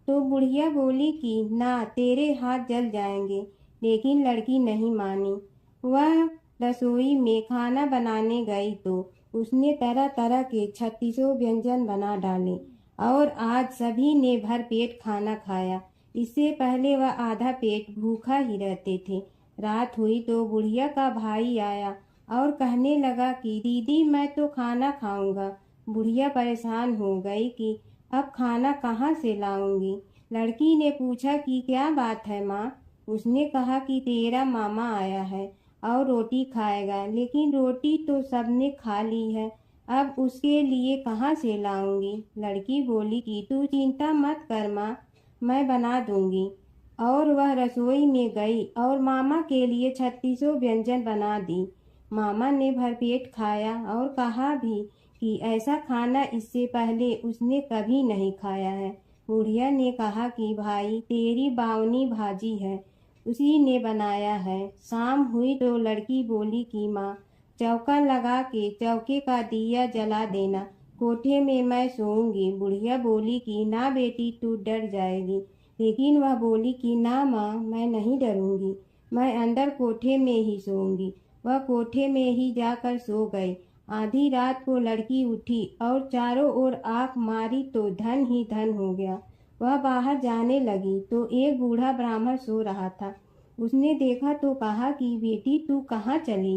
[SPEAKER 1] तो बुढ़िया बोली कि ना, तेरे हाथ जल जाएंगे। लेकिन लड़की नहीं मानी। वह रसोई में खाना बनाने गई तो उसने तरह तरह के 36 व्यंजन बना डाले और आज सभी ने भर पेट खाना खाया। इससे पहले वह आधा पेट भूखा ही रहते थे। रात हुई तो बुढ़िया का भाई आया और कहने लगा कि दीदी मैं तो खाना खाऊंगा। बुढ़िया परेशान हो गई कि अब खाना कहाँ से लाऊंगी। लड़की ने पूछा कि क्या बात है माँ। उसने कहा कि तेरा मामा आया है और रोटी खाएगा, लेकिन रोटी तो सबने खा ली है, अब उसके लिए कहाँ से लाऊंगी। लड़की बोली कि तू चिंता मत कर माँ, मैं बना दूंगी। और वह रसोई में गई और मामा के लिए 36 व्यंजन बना दी। मामा ने भरपेट खाया और कहा भी कि ऐसा खाना इससे पहले उसने कभी नहीं खाया है। बुढ़िया ने कहा कि भाई तेरी बावनी भाजी है, उसी ने बनाया है। शाम हुई तो लड़की बोली कि माँ चौका लगा के चौके का दिया जला देना, कोठे में मैं सोऊंगी। बुढ़िया बोली कि ना बेटी तू डर जाएगी। लेकिन वह बोली कि ना माँ मैं नहीं डरूंगी, मैं अंदर कोठे में ही सोऊंगी। वह कोठे में ही जाकर सो गई। आधी रात को लड़की उठी और चारों ओर आंख मारी तो धन ही धन हो गया। वह बाहर जाने लगी तो एक बूढ़ा ब्राह्मण सो रहा था। उसने देखा तो कहा कि बेटी तू कहाँ चली।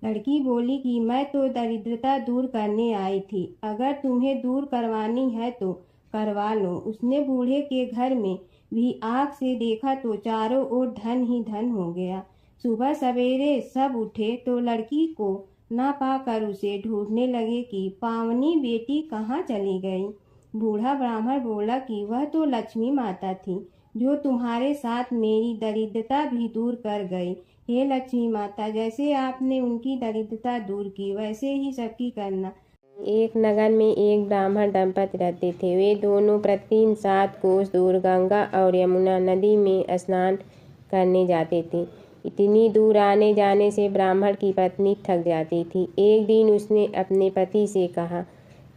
[SPEAKER 1] लड़की बोली कि मैं तो दरिद्रता दूर करने आई थी, अगर तुम्हें दूर करवानी है तो करवा लो। उसने बूढ़े के घर में भी आँख से देखा तो चारों ओर धन ही धन हो गया। सुबह सवेरे सब उठे तो लड़की को ना पाकर उसे ढूंढने लगे कि पावनी बेटी कहाँ चली गई। बूढ़ा ब्राह्मण बोला कि वह तो लक्ष्मी माता थी जो तुम्हारे साथ मेरी दरिद्रता भी दूर कर गई। हे लक्ष्मी माता, जैसे आपने उनकी दरिद्रता दूर की वैसे ही सबकी करना। एक नगर में एक ब्राह्मण दंपति रहते थे। वे दोनों प्रतिदिन 7 कोस दूर गंगा और यमुना नदी में स्नान करने जाते थे। इतनी दूर आने जाने से ब्राह्मण की पत्नी थक जाती थी। एक दिन उसने अपने पति से कहा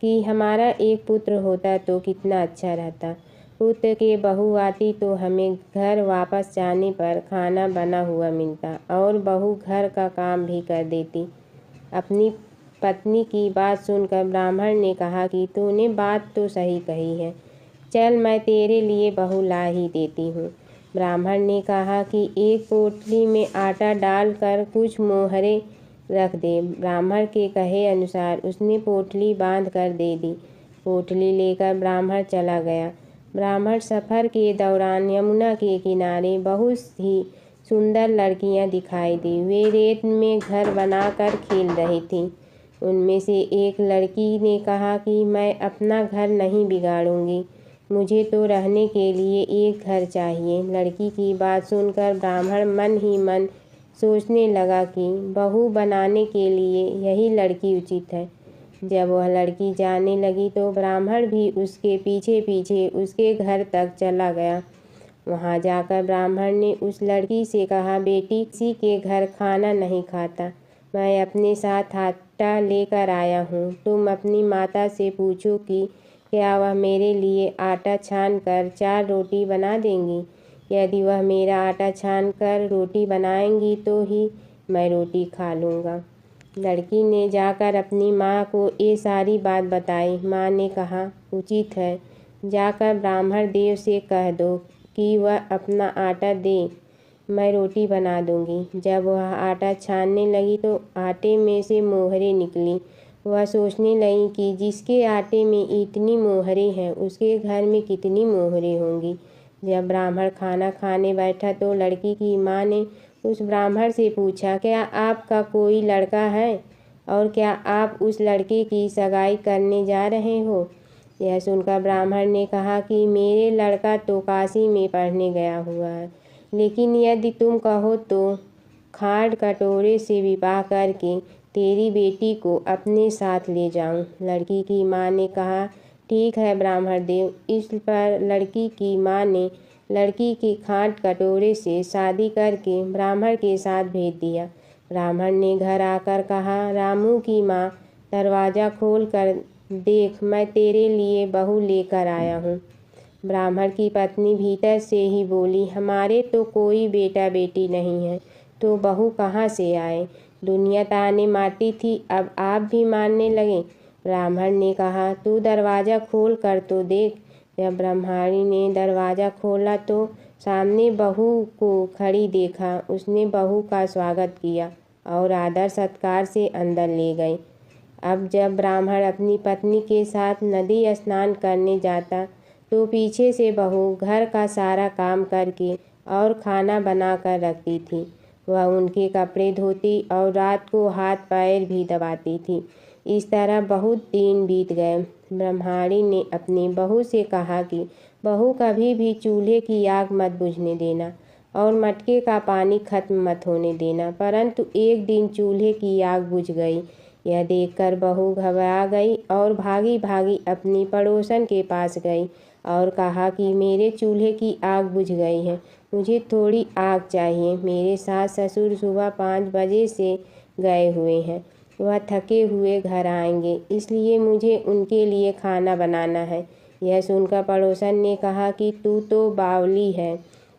[SPEAKER 1] कि हमारा एक पुत्र होता तो कितना अच्छा रहता। पुत्र के बहू आती तो हमें घर वापस जाने पर खाना बना हुआ मिलता और बहू घर का काम भी कर देती। अपनी पत्नी की बात सुनकर ब्राह्मण ने कहा कि तूने बात तो सही कही है, चल मैं तेरे लिए बहू ला ही देती हूँ। ब्राह्मण ने कहा कि एक पोटली में आटा डालकर कुछ मोहरे रख दे। ब्राह्मण के कहे अनुसार उसने पोटली बांध कर दे दी। पोटली लेकर ब्राह्मण चला गया। ब्राह्मण सफ़र के दौरान यमुना के किनारे बहुत ही सुंदर लड़कियां दिखाई दी। वे रेत में घर बनाकर खेल रही थीं। उनमें से एक लड़की ने कहा कि मैं अपना घर नहीं बिगाड़ूंगी, मुझे तो रहने के लिए एक घर चाहिए। लड़की की बात सुनकर ब्राह्मण मन ही मन सोचने लगा कि बहू बनाने के लिए यही लड़की उचित है। जब वह लड़की जाने लगी तो ब्राह्मण भी उसके पीछे पीछे उसके घर तक चला गया। वहां जाकर ब्राह्मण ने उस लड़की से कहा, बेटी, किसी के घर खाना नहीं खाता, मैं अपने साथ आटा लेकर आया हूँ। तुम अपनी माता से पूछो कि क्या वह मेरे लिए आटा छान कर 4 रोटी बना देंगी। यदि वह मेरा आटा छान कर रोटी बनाएंगी तो ही मैं रोटी खा लूँगा। लड़की ने जाकर अपनी माँ को ये सारी बात बताई। माँ ने कहा, उचित है, जाकर ब्राह्मण देव से कह दो कि वह अपना आटा दे, मैं रोटी बना दूंगी। जब वह आटा छानने लगी तो आटे में से मोहरे निकली। वह सोचने लगी कि जिसके आटे में इतनी मोहरे हैं उसके घर में कितनी मोहरे होंगी। जब ब्राह्मण खाना खाने बैठा तो लड़की की माँ ने उस ब्राह्मण से पूछा, क्या आपका कोई लड़का है और क्या आप उस लड़के की सगाई करने जा रहे हो। यह सुनकर ब्राह्मण ने कहा कि मेरे लड़का तो काशी में पढ़ने गया हुआ है, लेकिन यदि तुम कहो तो खाड़ कटोरे से विवाह करके तेरी बेटी को अपने साथ ले जाऊं। लड़की की माँ ने कहा, ठीक है ब्राह्मण देव। इस पर लड़की की माँ ने लड़की की खाट कटोरे से शादी करके ब्राह्मण के साथ भेज दिया। ब्राह्मण ने घर आकर कहा, रामू की माँ, दरवाज़ा खोल कर देख, मैं तेरे लिए बहू लेकर आया हूँ। ब्राह्मण की पत्नी भीतर से ही बोली, हमारे तो कोई बेटा बेटी नहीं है, तो बहू कहाँ से आए। दुनिया ताने मारती थी, अब आप भी मारने लगे। ब्राह्मण ने कहा, तू दरवाज़ा खोल कर तो देख। जब ब्रह्मचारी ने दरवाज़ा खोला तो सामने बहू को खड़ी देखा। उसने बहू का स्वागत किया और आदर सत्कार से अंदर ले गई। अब जब ब्राह्मण अपनी पत्नी के साथ नदी स्नान करने जाता तो पीछे से बहू घर का सारा काम करके और खाना बना कर रखती थी। वह उनके कपड़े धोती और रात को हाथ पैर भी दबाती थी। इस तरह बहुत दिन बीत गए। ब्रह्मचारी ने अपनी बहू से कहा कि बहू कभी भी चूल्हे की आग मत बुझने देना और मटके का पानी खत्म मत होने देना। परंतु एक दिन चूल्हे की आग बुझ गई। यह देखकर बहू घबरा गई और भागी भागी अपनी पड़ोसन के पास गई और कहा कि मेरे चूल्हे की आग बुझ गई है, मुझे थोड़ी आग चाहिए। मेरे सास ससुर सुबह 5 बजे से गए हुए हैं, वह थके हुए घर आएंगे, इसलिए मुझे उनके लिए खाना बनाना है। यह सुनकर पड़ोसन ने कहा कि तू तो बावली है,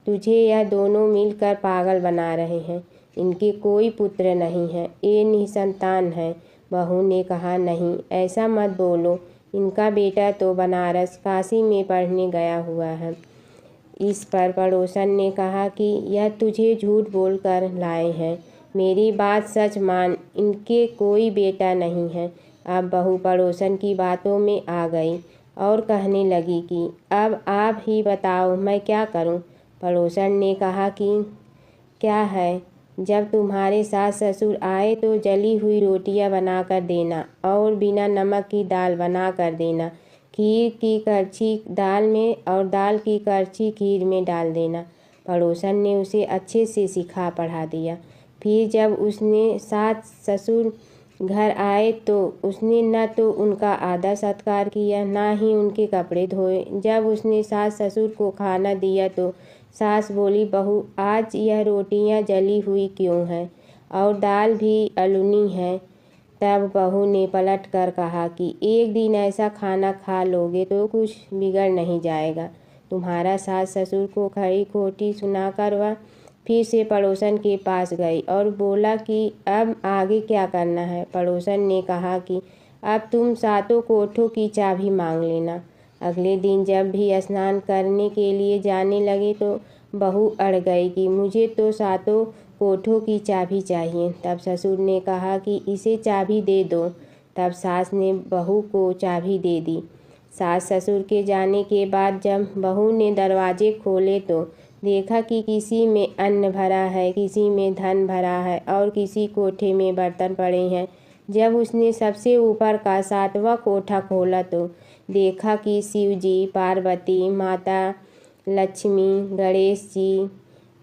[SPEAKER 1] तुझे यह दोनों मिलकर पागल बना रहे हैं। इनके कोई पुत्र नहीं है, ये निसंतान है। बहू ने कहा, नहीं ऐसा मत बोलो, इनका बेटा तो बनारस काशी में पढ़ने गया हुआ है। इस पर पड़ोसन ने कहा कि यह तुझे झूठ बोलकर लाए हैं, मेरी बात सच मान, इनके कोई बेटा नहीं है। अब बहू पड़ोसन की बातों में आ गई और कहने लगी कि अब आप ही बताओ मैं क्या करूं। पड़ोसन ने कहा कि क्या है, जब तुम्हारे सास ससुर आए तो जली हुई रोटियां बना कर देना और बिना नमक की दाल बना कर देना। खीर की करछी दाल में और दाल की करछी खीर में डाल देना। पड़ोसन ने उसे अच्छे से सिखा पढ़ा दिया। फिर जब उसने सास ससुर घर आए तो उसने न तो उनका आदर सत्कार किया, ना ही उनके कपड़े धोए। जब उसने सास ससुर को खाना दिया तो सास बोली, बहू आज यह रोटियां जली हुई क्यों हैं और दाल भी अलूनी है। तब बहू ने पलट कर कहा कि एक दिन ऐसा खाना खा लोगे तो कुछ बिगड़ नहीं जाएगा। तुम्हारा सास ससुर को खरी खोटी सुनाकर वह फिर से पड़ोसन के पास गई और बोला कि अब आगे क्या करना है। पड़ोसन ने कहा कि अब तुम सातों कोठों की चाबी मांग लेना। अगले दिन जब भी स्नान करने के लिए जाने लगे तो बहू अड़ गई कि मुझे तो सातों कोठों की चाबी चाहिए। तब ससुर ने कहा कि इसे चाबी दे दो। तब सास ने बहू को चाबी दे दी। सास ससुर के जाने के बाद जब बहू ने दरवाजे खोले तो देखा कि किसी में अन्न भरा है, किसी में धन भरा है और किसी कोठे में बर्तन पड़े हैं। जब उसने सबसे ऊपर का 7वां कोठा खोला तो देखा कि शिव जी, पार्वती माता, लक्ष्मी, गणेश जी,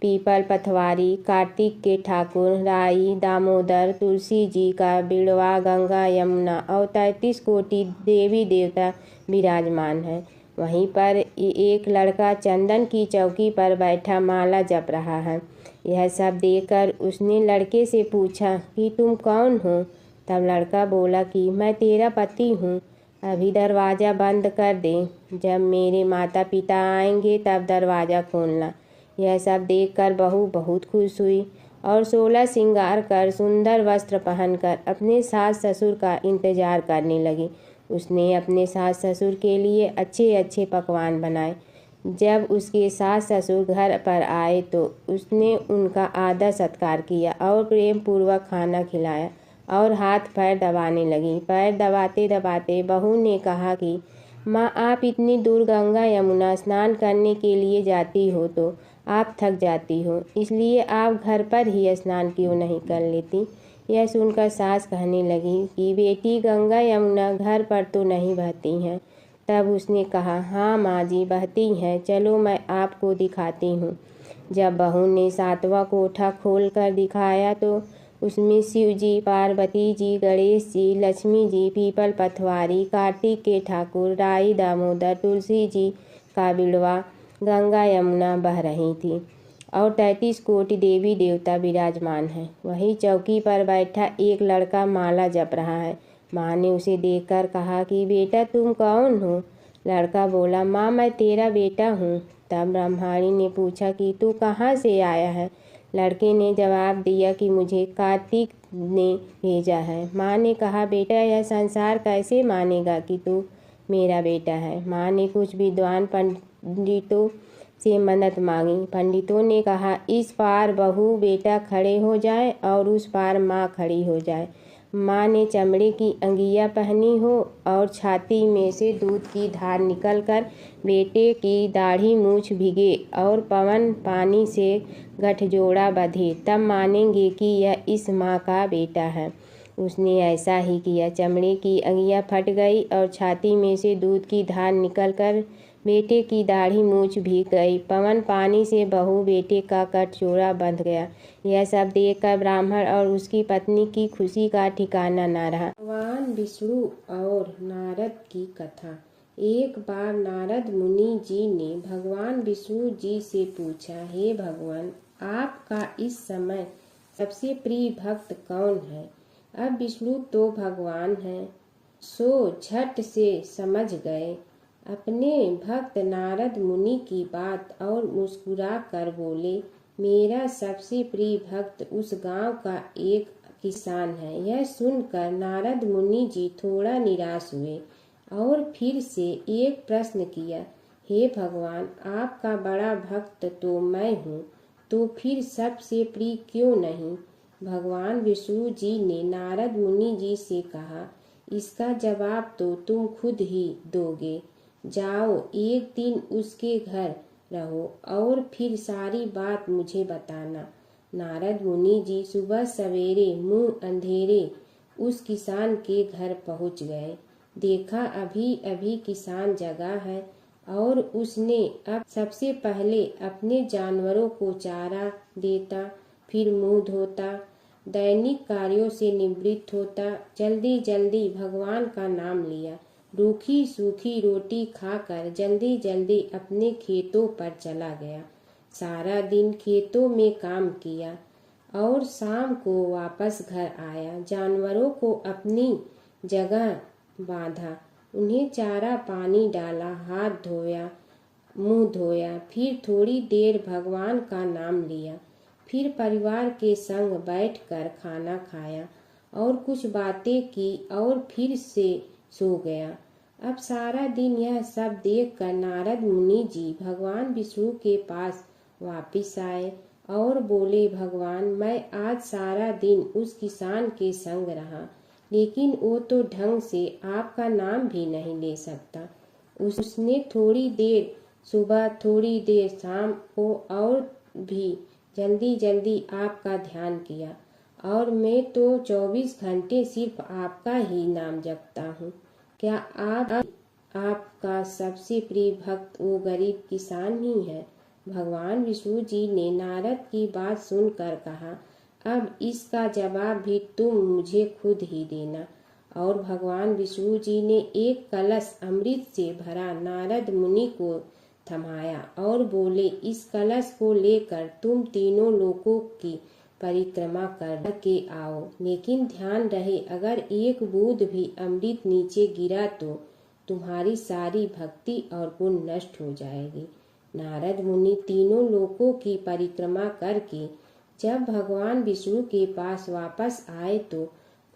[SPEAKER 1] पीपल पथवारी, कार्तिक के ठाकुर, राई, दामोदर, तुलसी जी का बिड़वा, गंगा, यमुना और 33 कोटि देवी देवता विराजमान है। वहीं पर एक लड़का चंदन की चौकी पर बैठा माला जप रहा है। यह सब देखकर उसने लड़के से पूछा कि तुम कौन हो। तब लड़का बोला कि मैं तेरा पति हूँ, अभी दरवाज़ा बंद कर दे, जब मेरे माता पिता आएंगे तब दरवाज़ा खोलना। यह सब देखकर बहू बहुत खुश हुई और 16 श्रृंगार कर सुंदर वस्त्र पहनकर अपने सास ससुर का इंतजार करने लगी। उसने अपने सास ससुर के लिए अच्छे अच्छे पकवान बनाए। जब उसके सास ससुर घर पर आए तो उसने उनका आदर सत्कार किया और प्रेम पूर्वक खाना खिलाया और हाथ पैर दबाने लगी। पैर दबाते दबाते बहू ने कहा कि माँ, आप इतनी दूर गंगा यमुना स्नान करने के लिए जाती हो तो आप थक जाती हो, इसलिए आप घर पर ही स्नान क्यों नहीं कर लेती। यह सुनकर सास कहने लगी कि बेटी, गंगा यमुना घर पर तो नहीं बहती हैं। तब उसने कहा, हाँ माँ जी, बहती हैं, चलो मैं आपको दिखाती हूँ। जब बहू ने 7वां कोठा खोल कर दिखाया तो उसमें शिव जी, पार्वती जी, गणेश जी, लक्ष्मी जी, पीपल पथवारी, कार्तिक के ठाकुर, राई, दामोदर, तुलसी जी का बिड़वा, गंगा यमुना बह रही थी और 33 कोटि देवी देवता विराजमान हैं। वही चौकी पर बैठा एक लड़का माला जप रहा है। माँ ने उसे देखकर कहा कि बेटा, तुम कौन हो। लड़का बोला, माँ मैं तेरा बेटा हूँ। तब ब्रह्माणी ने पूछा कि तू कहाँ से आया है। लड़के ने जवाब दिया कि मुझे कार्तिक ने भेजा है। माँ ने कहा, बेटा यह संसार कैसे मानेगा कि तू मेरा बेटा है। माँ ने कुछ विद्वान पंडितों से मन्नत मांगी। पंडितों ने कहा, इस पार बहू बेटा खड़े हो जाए और उस पार माँ खड़ी हो जाए। माँ ने चमड़े की अंगिया पहनी हो और छाती में से दूध की धार निकलकर बेटे की दाढ़ी मूछ भिगे और पवन पानी से गठजोड़ा बंधे, तब मानेंगे कि यह इस माँ का बेटा है। उसने ऐसा ही किया। चमड़े की अंगिया फट गई और छाती में से दूध की धार निकलकर बेटे की दाढ़ी मूछ भीग गई। पवन पानी से बहू बेटे का गठजोड़ा बंध गया। यह सब देखकर ब्राह्मण और उसकी पत्नी की खुशी का ठिकाना न रहा। भगवान विष्णु और नारद की कथा। एक बार नारद मुनि जी ने भगवान विष्णु जी से पूछा, हे भगवान, आपका इस समय सबसे प्रिय भक्त कौन है। अब विष्णु तो भगवान हैं, सो झट से समझ गए अपने भक्त नारद मुनि की बात और मुस्कुरा कर बोले, मेरा सबसे प्रिय भक्त उस गांव का एक किसान है। यह सुनकर नारद मुनि जी थोड़ा निराश हुए और फिर से एक प्रश्न किया, हे भगवान, आपका बड़ा भक्त तो मैं हूँ, तो फिर सबसे प्रिय क्यों नहीं। भगवान विष्णु जी ने नारद मुनि जी से कहा, इसका जवाब तो तुम खुद ही दोगे। जाओ, एक दिन उसके घर रहो और फिर सारी बात मुझे बताना। नारद मुनि जी सुबह सवेरे मुंह अंधेरे उस किसान के घर पहुंच गए। देखा अभी अभी किसान जगा है और उसने अब सबसे पहले अपने जानवरों को चारा देता, फिर मुंह धोता, दैनिक कार्यों से निवृत्त होता, जल्दी जल्दी भगवान का नाम लिया, रूखी सूखी रोटी खाकर जल्दी जल्दी अपने खेतों पर चला गया। सारा दिन खेतों में काम किया और शाम को वापस घर आया। जानवरों को अपनी जगह बांधा, उन्हें चारा पानी डाला, हाथ धोया, मुंह धोया, फिर थोड़ी देर भगवान का नाम लिया, फिर परिवार के संग बैठकर खाना खाया और कुछ बातें की और फिर से सो गया। अब सारा दिन यह सब देखकर नारद मुनि जी भगवान विष्णु के पास वापिस आए और बोले, भगवान, मैं आज सारा दिन उस किसान के संग रहा, लेकिन वो तो ढंग से आपका नाम भी नहीं ले सकता। उसने थोड़ी देर सुबह, थोड़ी देर शाम को और भी जल्दी जल्दी आपका ध्यान किया, और मैं तो 24 घंटे सिर्फ आपका ही नाम जपता हूँ। क्या आपका सबसे प्रिय भक्त वो गरीब किसान ही है? भगवान विष्णु जी ने नारद की बात सुनकर कहा, अब इसका जवाब भी तुम मुझे खुद ही देना। और भगवान विष्णु जी ने एक कलश अमृत से भरा नारद मुनि को थमाया और बोले, इस कलश को लेकर तुम तीनों लोकों की परिक्रमा करके आओ, लेकिन ध्यान रहे अगर एक बूंद भी अमृत नीचे गिरा तो तुम्हारी सारी भक्ति और पुण्य नष्ट हो जाएगी। नारद मुनि तीनों लोकों की परिक्रमा करके जब भगवान विष्णु के पास वापस आए तो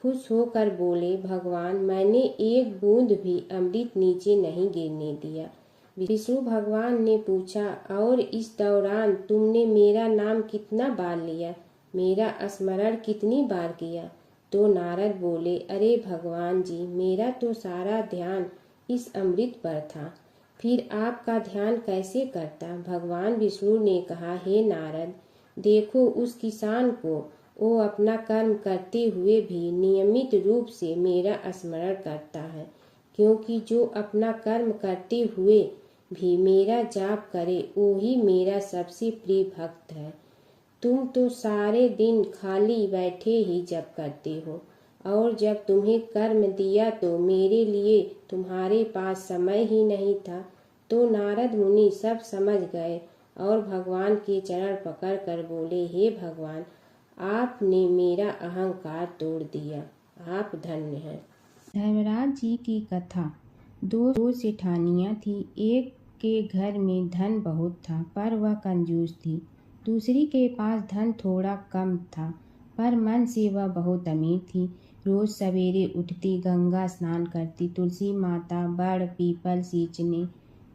[SPEAKER 1] खुश होकर बोले, भगवान, मैंने एक बूंद भी अमृत नीचे नहीं गिरने दिया। विष्णु भगवान ने पूछा, और इस दौरान तुमने मेरा नाम कितना बार लिया, मेरा स्मरण कितनी बार किया? तो नारद बोले, अरे भगवान जी, मेरा तो सारा ध्यान इस अमृत पर था, फिर आपका ध्यान कैसे करता? भगवान विष्णु ने कहा, हे नारद, देखो उस किसान को, वो अपना कर्म करते हुए भी नियमित रूप से मेरा स्मरण करता है, क्योंकि जो अपना कर्म करते हुए भी मेरा जाप करे वो ही मेरा सबसे प्रिय भक्त है। तुम तो सारे दिन खाली बैठे ही जप करते हो, और जब तुम्हें कर्म दिया तो मेरे लिए तुम्हारे पास समय ही नहीं था। तो नारद मुनि सब समझ गए और भगवान के चरण पकड़कर बोले, हे भगवान, आपने मेरा अहंकार तोड़ दिया, आप धन्य हैं।
[SPEAKER 2] धर्मराज जी की कथा। दो सेठानियाँ थी। एक के घर में धन बहुत था पर वह कंजूस थी। दूसरी के पास धन थोड़ा कम था पर मन से वह बहुत अमीर थी। रोज सवेरे उठती, गंगा स्नान करती, तुलसी माता, बड़, पीपल सींचने,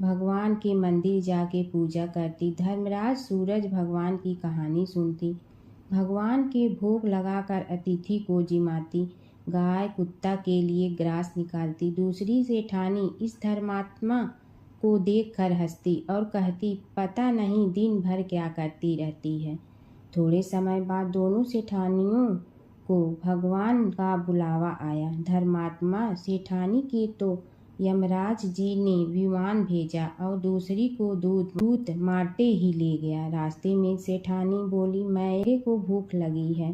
[SPEAKER 2] भगवान के मंदिर जाके पूजा करती। धर्मराज सूरज भगवान की कहानी सुनती, भगवान के भोग लगाकर अतिथि को जिमाती, गाय कुत्ता के लिए ग्रास निकालती। दूसरी सेठानी इस धर्मात्मा को देखकर हंसती और कहती, पता नहीं दिन भर क्या करती रहती है। थोड़े समय बाद दोनों सेठानियों को भगवान का बुलावा आया। धर्मात्मा सेठानी के तो यमराज जी ने विमान भेजा और दूसरी को दूत मारते ही ले गया। रास्ते में सेठानी बोली, मेरे को भूख लगी है।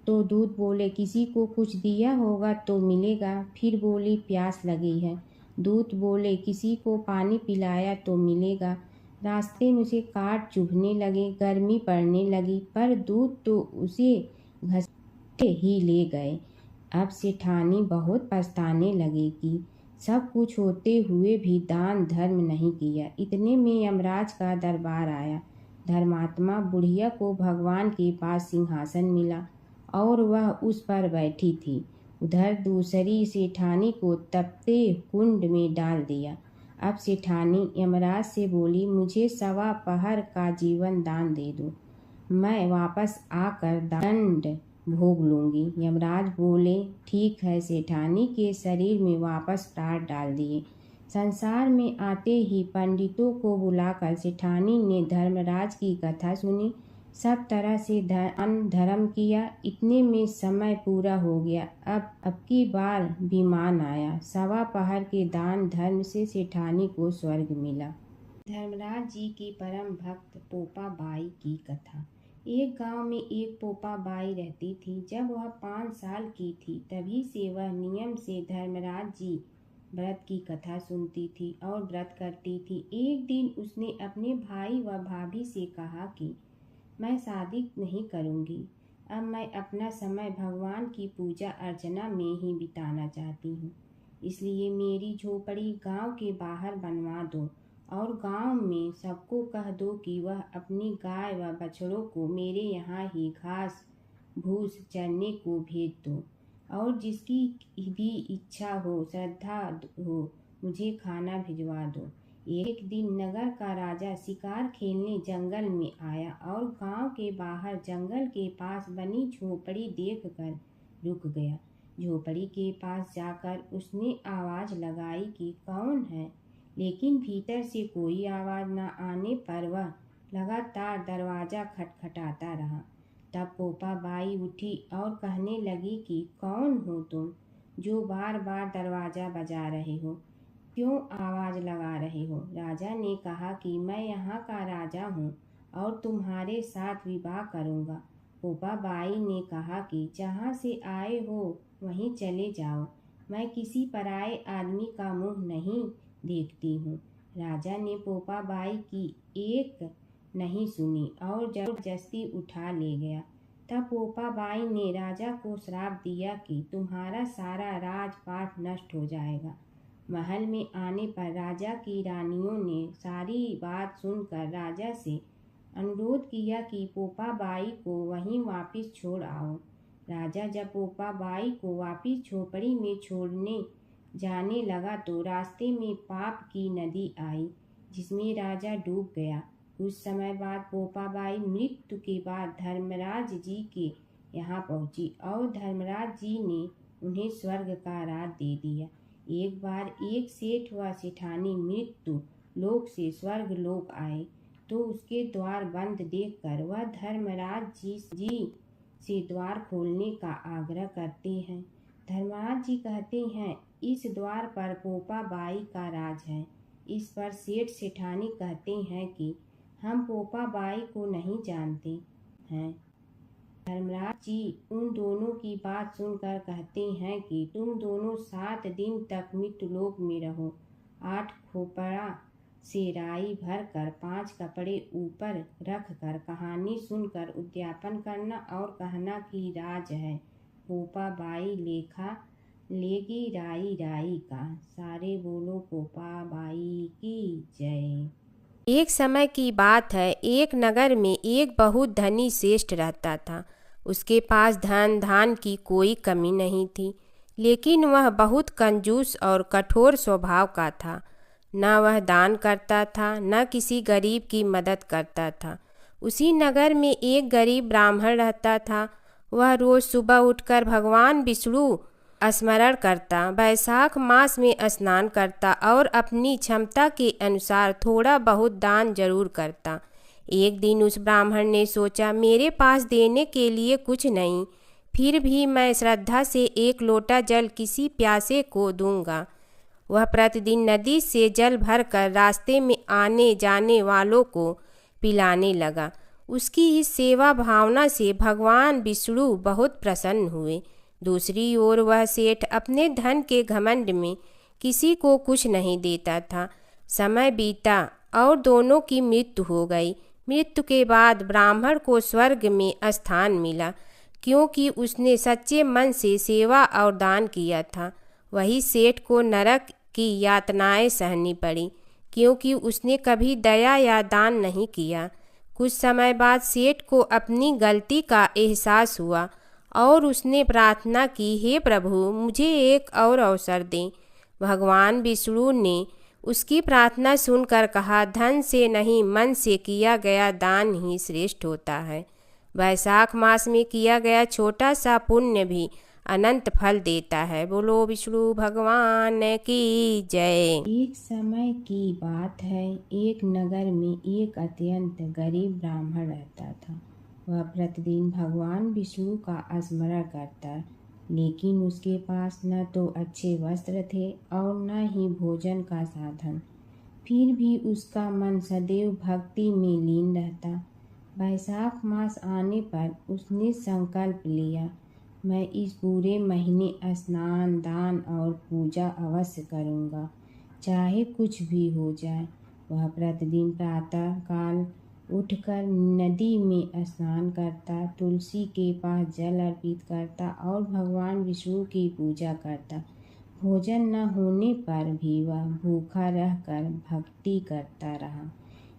[SPEAKER 2] तो दूत बोले, किसी को कुछ दिया होगा तो मिलेगा। फिर बोली, प्यास लगी है। दूत बोले, किसी को पानी पिलाया तो मिलेगा। रास्ते में उसे काट चुभने लगे, गर्मी पड़ने लगी, पर दूत तो उसे घसीटे ही ले गए। अब सेठानी बहुत पछताने लगी कि सब कुछ होते हुए भी दान धर्म नहीं किया। इतने में यमराज का दरबार आया। धर्मात्मा बुढ़िया को भगवान के पास सिंहासन मिला और वह उस पर बैठी थी। उधर दूसरी सेठानी को तपते कुंड में डाल दिया। अब सेठानी यमराज से बोली, मुझे 1.25 पहर का जीवन दान दे दो, मैं वापस आकर दंड भोग लूंगी। यमराज बोले, ठीक है। सेठानी के शरीर में वापस प्राण डाल दिए। संसार में आते ही पंडितों को बुलाकर सेठानी ने धर्मराज की कथा सुनी।
[SPEAKER 1] सब तरह से दान धर्म किया। इतने में समय पूरा हो गया। अब की बार विमान आया। सवा पहर के दान धर्म से सेठानी को स्वर्ग मिला। धर्मराज जी की परम भक्त पोपा बाई की कथा। एक गांव में एक पोपा बाई रहती थी। जब वह 5 साल की थी तभी से वह नियम से धर्मराज जी व्रत की कथा सुनती थी और व्रत करती थी। एक दिन उसने अपने भाई व भाभी से कहा कि मैं शादी नहीं करूंगी। अब मैं अपना समय भगवान की पूजा अर्चना में ही बिताना चाहती हूँ। इसलिए मेरी झोपड़ी गांव के बाहर बनवा दो और गांव में सबको कह दो कि वह अपनी गाय व बछड़ों को मेरे यहाँ ही घास भूस चरने को भेज दो और जिसकी भी इच्छा हो श्रद्धा हो मुझे खाना भिजवा दो। एक दिन नगर का राजा शिकार खेलने जंगल में आया और गांव के बाहर जंगल के पास बनी झोपड़ी देखकर रुक गया। झोपड़ी के पास जाकर उसने आवाज लगाई कि कौन है, लेकिन भीतर से कोई आवाज न आने पर वह लगातार दरवाजा खटखटाता रहा। तब पोपा बाई उठी और कहने लगी कि कौन हो तुम जो बार बार दरवाजा बजा रहे हो, क्यों आवाज लगा रहे हो? राजा ने कहा कि मैं यहाँ का राजा हूँ और तुम्हारे साथ विवाह करूँगा। पोपा बाई ने कहा कि जहाँ से आए हो वहीं चले जाओ, मैं किसी पराये आदमी का मुंह नहीं देखती हूँ। राजा ने पोपा बाई की एक नहीं सुनी और जबरदस्ती उठा ले गया। तब पोपा बाई ने राजा को श्राप दिया कि तुम्हारा सारा राजपाट नष्ट हो जाएगा। महल में आने पर राजा की रानियों ने सारी बात सुनकर राजा से अनुरोध किया कि पोपा बाई को वहीं वापस छोड़ आओ। राजा जब पोपा बाई को वापस झोपड़ी में छोड़ने जाने लगा तो रास्ते में पाप की नदी आई जिसमें राजा डूब गया। कुछ समय बाद पोपा बाई मृत्यु के बाद धर्मराज जी के यहाँ पहुँची और धर्मराज जी ने उन्हें स्वर्ग का राज दे दिया। एक बार एक सेठ व सेठानी मृत्यु लोक से स्वर्ग लोक आए तो उसके द्वार बंद देखकर वह धर्मराज जी से द्वार खोलने का आग्रह करते हैं। धर्मराज जी कहते हैं इस द्वार पर पोपा बाई का राज है। इस पर सेठ सेठानी कहते हैं कि हम पोपा बाई को नहीं जानते हैं। धर्मराज जी उन दोनों की बात सुनकर कहते हैं कि तुम दोनों 7 दिन तक मृत्युलोक में रहो। 8 खोपड़ा से राई भरकर 5 कपड़े ऊपर रखकर कहानी सुनकर उद्यापन करना और कहना कि राज है। पोपा बाई लेखा लेगी राई राई का। सारे बोलो पोपा बाई की जय।
[SPEAKER 2] एक समय की बात है, एक नगर में एक बहुत धनी श्रेष्ठ रहता था। उसके पास धन धान की कोई कमी नहीं थी, लेकिन वह बहुत कंजूस और कठोर स्वभाव का था। न वह दान करता था, न किसी गरीब की मदद करता था। उसी नगर में एक गरीब ब्राह्मण रहता था। वह रोज सुबह उठकर भगवान विष्णु स्मरण करता, वैशाख मास में स्नान करता और अपनी क्षमता के अनुसार थोड़ा बहुत दान जरूर करता। एक दिन उस ब्राह्मण ने सोचा, मेरे पास देने के लिए कुछ नहीं, फिर भी मैं श्रद्धा से 1 लोटा जल किसी प्यासे को दूंगा। वह प्रतिदिन नदी से जल भरकर रास्ते में आने जाने वालों को पिलाने लगा। उसकी इस सेवा भावना से भगवान विष्णु बहुत प्रसन्न हुए। दूसरी ओर वह सेठ अपने धन के घमंड में किसी को कुछ नहीं देता था। समय बीता और दोनों की मृत्यु हो गई। मृत्यु के बाद ब्राह्मण को स्वर्ग में स्थान मिला, क्योंकि उसने सच्चे मन से सेवा और दान किया था। वही सेठ को नरक की यातनाएं सहनी पड़ी, क्योंकि उसने कभी दया या दान नहीं किया। कुछ समय बाद सेठ को अपनी गलती का एहसास हुआ और उसने प्रार्थना की, हे प्रभु, मुझे एक और अवसर दें। भगवान विष्णु ने उसकी प्रार्थना सुनकर कहा, धन से नहीं मन से किया गया दान ही श्रेष्ठ होता है। वैशाख मास में किया गया छोटा सा पुण्य भी अनंत फल देता है। बोलो विष्णु भगवान की जय।
[SPEAKER 1] एक समय की बात है, एक नगर में एक अत्यंत गरीब ब्राह्मण रहता था। वह प्रतिदिन भगवान विष्णु का स्मरण करता, लेकिन उसके पास न तो अच्छे वस्त्र थे और न ही भोजन का साधन। फिर भी उसका मन सदैव भक्ति में लीन रहता। वैशाख मास आने पर उसने संकल्प लिया, मैं इस पूरे महीने स्नान, दान और पूजा अवश्य करूँगा, चाहे कुछ भी हो जाए। वह प्रतिदिन प्रातः काल उठकर नदी में स्नान करता, तुलसी के पास जल अर्पित करता और भगवान विष्णु की पूजा करता। भोजन न होने पर भी वह भूखा रहकर भक्ति करता रहा।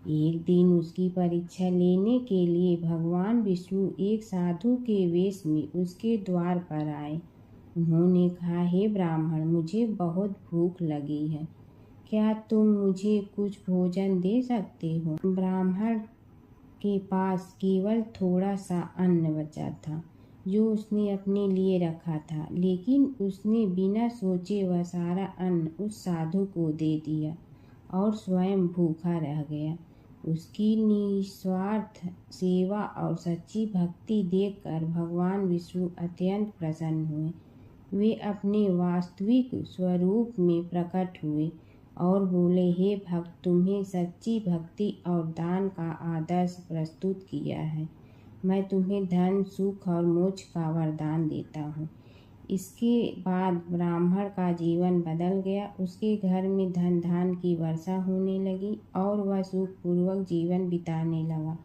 [SPEAKER 1] एक दिन उसकी परीक्षा लेने के लिए भगवान विष्णु एक साधु के वेश में उसके द्वार पर आए। उन्होंने कहा, हे ब्राह्मण, मुझे बहुत भूख लगी है, क्या तुम मुझे कुछ भोजन दे सकते हो? ब्राह्मण के पास केवल थोड़ा सा अन्न बचा था जो उसने अपने लिए रखा था, लेकिन उसने बिना सोचे वह सारा अन्न उस साधु को दे दिया और स्वयं भूखा रह गया। उसकी निस्वार्थ सेवा और सच्ची भक्ति देखकर भगवान विष्णु अत्यंत प्रसन्न हुए। वे अपने वास्तविक स्वरूप में प्रकट हुए और बोले, हे भक्त, तुम्हें सच्ची भक्ति और दान का आदर्श प्रस्तुत किया है। मैं तुम्हें धन, सुख और मोक्ष का वरदान देता हूँ। इसके बाद ब्राह्मण का जीवन बदल गया। उसके घर में धन धान की वर्षा होने लगी और वह सुखपूर्वक जीवन बिताने लगा।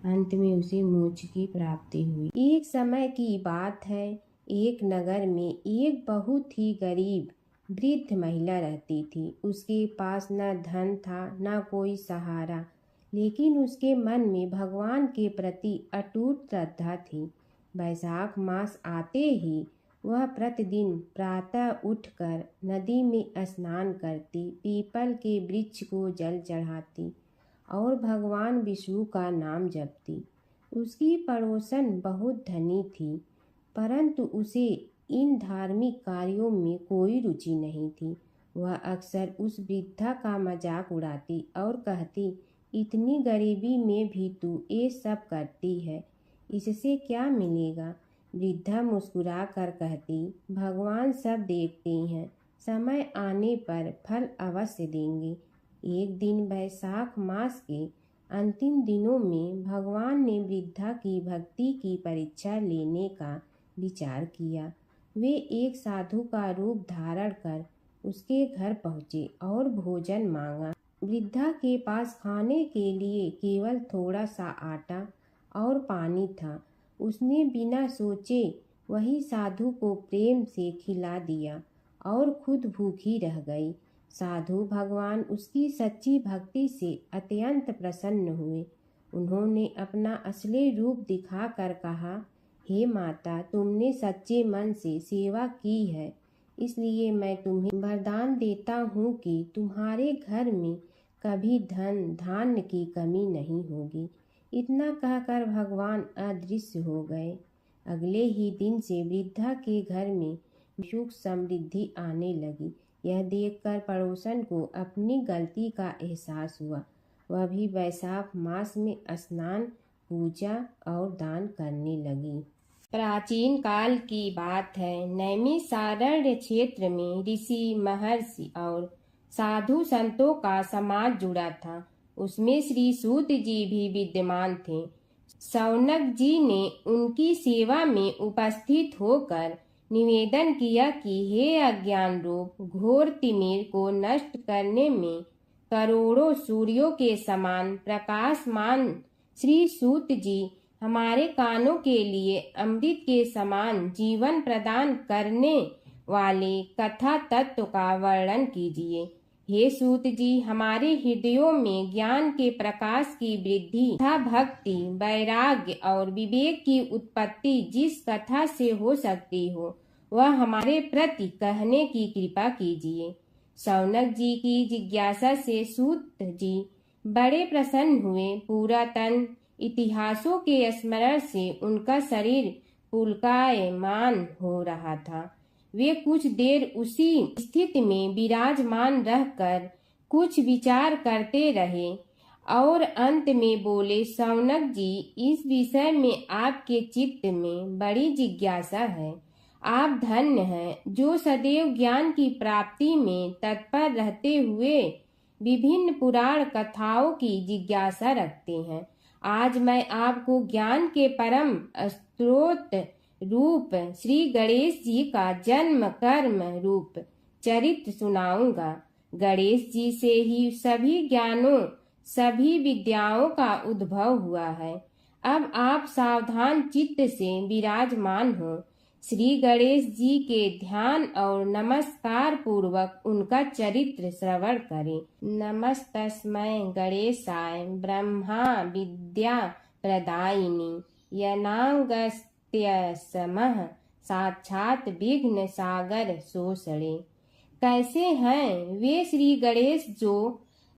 [SPEAKER 1] अंत में उसे मोक्ष की प्राप्ति हुई। एक समय की बात है, एक नगर में एक बहुत ही गरीब वृद्ध महिला रहती थी। उसके पास न धन था न कोई सहारा, लेकिन उसके मन में भगवान के प्रति अटूट श्रद्धा थी। वैशाख मास आते ही वह प्रतिदिन प्रातः उठकर नदी में स्नान करती, पीपल के वृक्ष को जल चढ़ाती और भगवान विष्णु का नाम जपती। उसकी पड़ोसन बहुत धनी थी, परंतु उसे इन धार्मिक कार्यों में कोई रुचि नहीं थी। वह अक्सर उस वृद्धा का मजाक उड़ाती और कहती, इतनी गरीबी में भी तू ये सब करती है, इससे क्या मिलेगा? वृद्धा मुस्कुरा कर कहती, भगवान सब देखते हैं, समय आने पर फल अवश्य देंगे। एक दिन वैशाख मास के अंतिम दिनों में भगवान ने वृद्धा की भक्ति की परीक्षा लेने का विचार किया। वे एक साधु का रूप धारण कर उसके घर पहुँचे और भोजन मांगा। वृद्धा के पास खाने के लिए केवल थोड़ा सा आटा और पानी था। उसने बिना सोचे वही साधु को प्रेम से खिला दिया और खुद भूखी रह गई। साधु भगवान उसकी सच्ची भक्ति से अत्यंत प्रसन्न हुए। उन्होंने अपना असली रूप दिखाकर कहा, हे माता, तुमने सच्चे मन से सेवा की है, इसलिए मैं तुम्हें वरदान देता हूँ कि तुम्हारे घर में कभी धन धान्य की कमी नहीं होगी। इतना कहकर भगवान अदृश्य हो गए। अगले ही दिन से वृद्धा के घर में सुख समृद्धि आने लगी। यह देखकर पड़ोसन को अपनी गलती का एहसास हुआ। वह भी वैशाख मास में स्नान, पूजा और दान करने लगी। प्राचीन काल की बात है। नैमिषारण्य क्षेत्र में ऋषि, महर्षि और साधु संतों का समाज जुड़ा था। उसमें श्री सूत जी भी विद्यमान थे। शौनक जी ने उनकी सेवा में उपस्थित होकर निवेदन किया कि हे अज्ञान रूप घोर तिमिर को नष्ट करने में करोड़ों सूर्यों के समान प्रकाशमान श्री सूत जी हमारे कानों के लिए अमृत के समान जीवन प्रदान करने वाले कथा तत्व का वर्णन कीजिए। हे सूत जी, हमारे हृदयों में ज्ञान के प्रकाश की वृद्धि तथा भक्ति, वैराग्य और विवेक की उत्पत्ति जिस कथा से हो सकती हो, वह हमारे प्रति कहने की कृपा कीजिए। शौनक जी की जिज्ञासा से सूत जी बड़े प्रसन्न हुए। पुरातन इतिहासों के स्मरण से उनका शरीर पुलकायमान हो रहा था। वे कुछ देर उसी स्थिति में विराजमान रहकर कुछ विचार करते रहे और अंत में बोले, शौनक जी, इस विषय में आपके चित्त में बड़ी जिज्ञासा है। आप धन्य हैं जो सदैव ज्ञान की प्राप्ति में तत्पर रहते हुए विभिन्न पुराण कथाओं की जिज्ञासा रखते हैं। आज मैं आपको ज्ञान के परम स्रोत रूप श्री गणेश जी का जन्म कर्म रूप चरित्र सुनाऊंगा। गणेश जी से ही सभी ज्ञानों सभी विद्याओं का उद्भव हुआ है। अब आप सावधान चित्त से विराजमान हो। श्री गणेश जी के ध्यान और नमस्कार पूर्वक उनका चरित्र श्रवण करें। नमस्तस्मै गणेशाय ब्रह्मा विद्या प्रदायिनी यनागस्त्यसमः साक्षात विघ्न सागर सोषणे। कैसे हैं वे श्री गणेश जो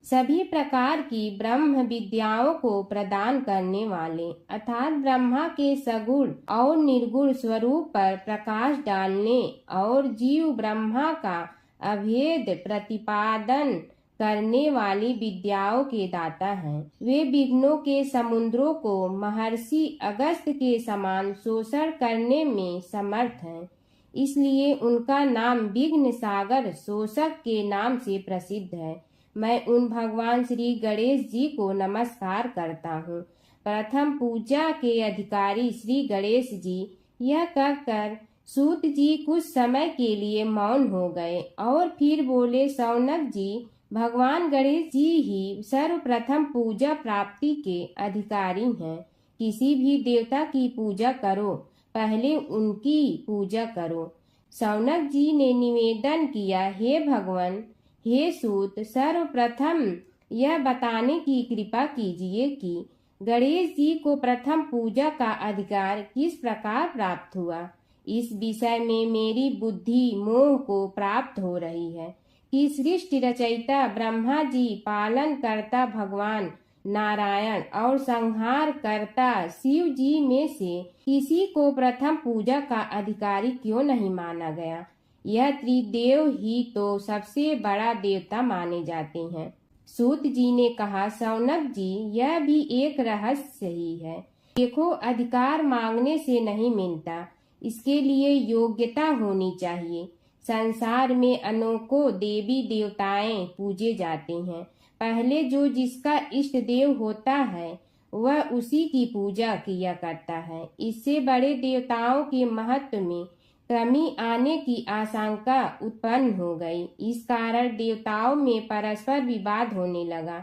[SPEAKER 1] सभी प्रकार की ब्रह्म विद्याओं को प्रदान करने वाले अर्थात ब्रह्मा के सगुण और निर्गुण स्वरूप पर प्रकाश डालने और जीव ब्रह्मा का अभेद प्रतिपादन करने वाली विद्याओं के दाता हैं। वे विघ्नों के समुद्रों को महर्षि अगस्त के समान शोषण करने में समर्थ हैं। इसलिए उनका नाम विघ्न सागर शोषक के नाम से प्रसिद्ध है। मैं उन भगवान श्री गणेश जी को नमस्कार करता हूँ। प्रथम पूजा के अधिकारी श्री गणेश जी, यह कहकर सूत जी कुछ समय के लिए मौन हो गए और फिर बोले, शौनक जी, भगवान गणेश जी ही सर्वप्रथम पूजा प्राप्ति के अधिकारी हैं। किसी भी देवता की पूजा करो, पहले उनकी पूजा करो। शौनक जी ने निवेदन किया, हे भगवान, हे सूत, सर्वप्रथम यह बताने की कृपा कीजिए कि गणेश जी को प्रथम पूजा का अधिकार किस प्रकार प्राप्त हुआ। इस विषय में मेरी बुद्धि मोह को प्राप्त हो रही है कि सृष्टि रचयिता ब्रह्मा जी, पालन करता भगवान नारायण और संहार करता शिव जी में से किसी को प्रथम पूजा का अधिकारी क्यों नहीं माना गया। यह त्रिदेव ही तो सबसे बड़ा देवता माने जाते हैं। सूत जी ने कहा, शौनक जी, यह भी एक रहस्य ही है। देखो, अधिकार मांगने से नहीं मिलता, इसके लिए योग्यता होनी चाहिए। संसार में अनेकों देवी देवताएं पूजे जाते हैं। पहले जो जिसका इष्ट देव होता है वह उसी की पूजा किया करता है। इससे बड़े देवताओं के महत्व में कमी आने की आशंका उत्पन्न हो गई। इस कारण देवताओं में परस्पर विवाद होने लगा।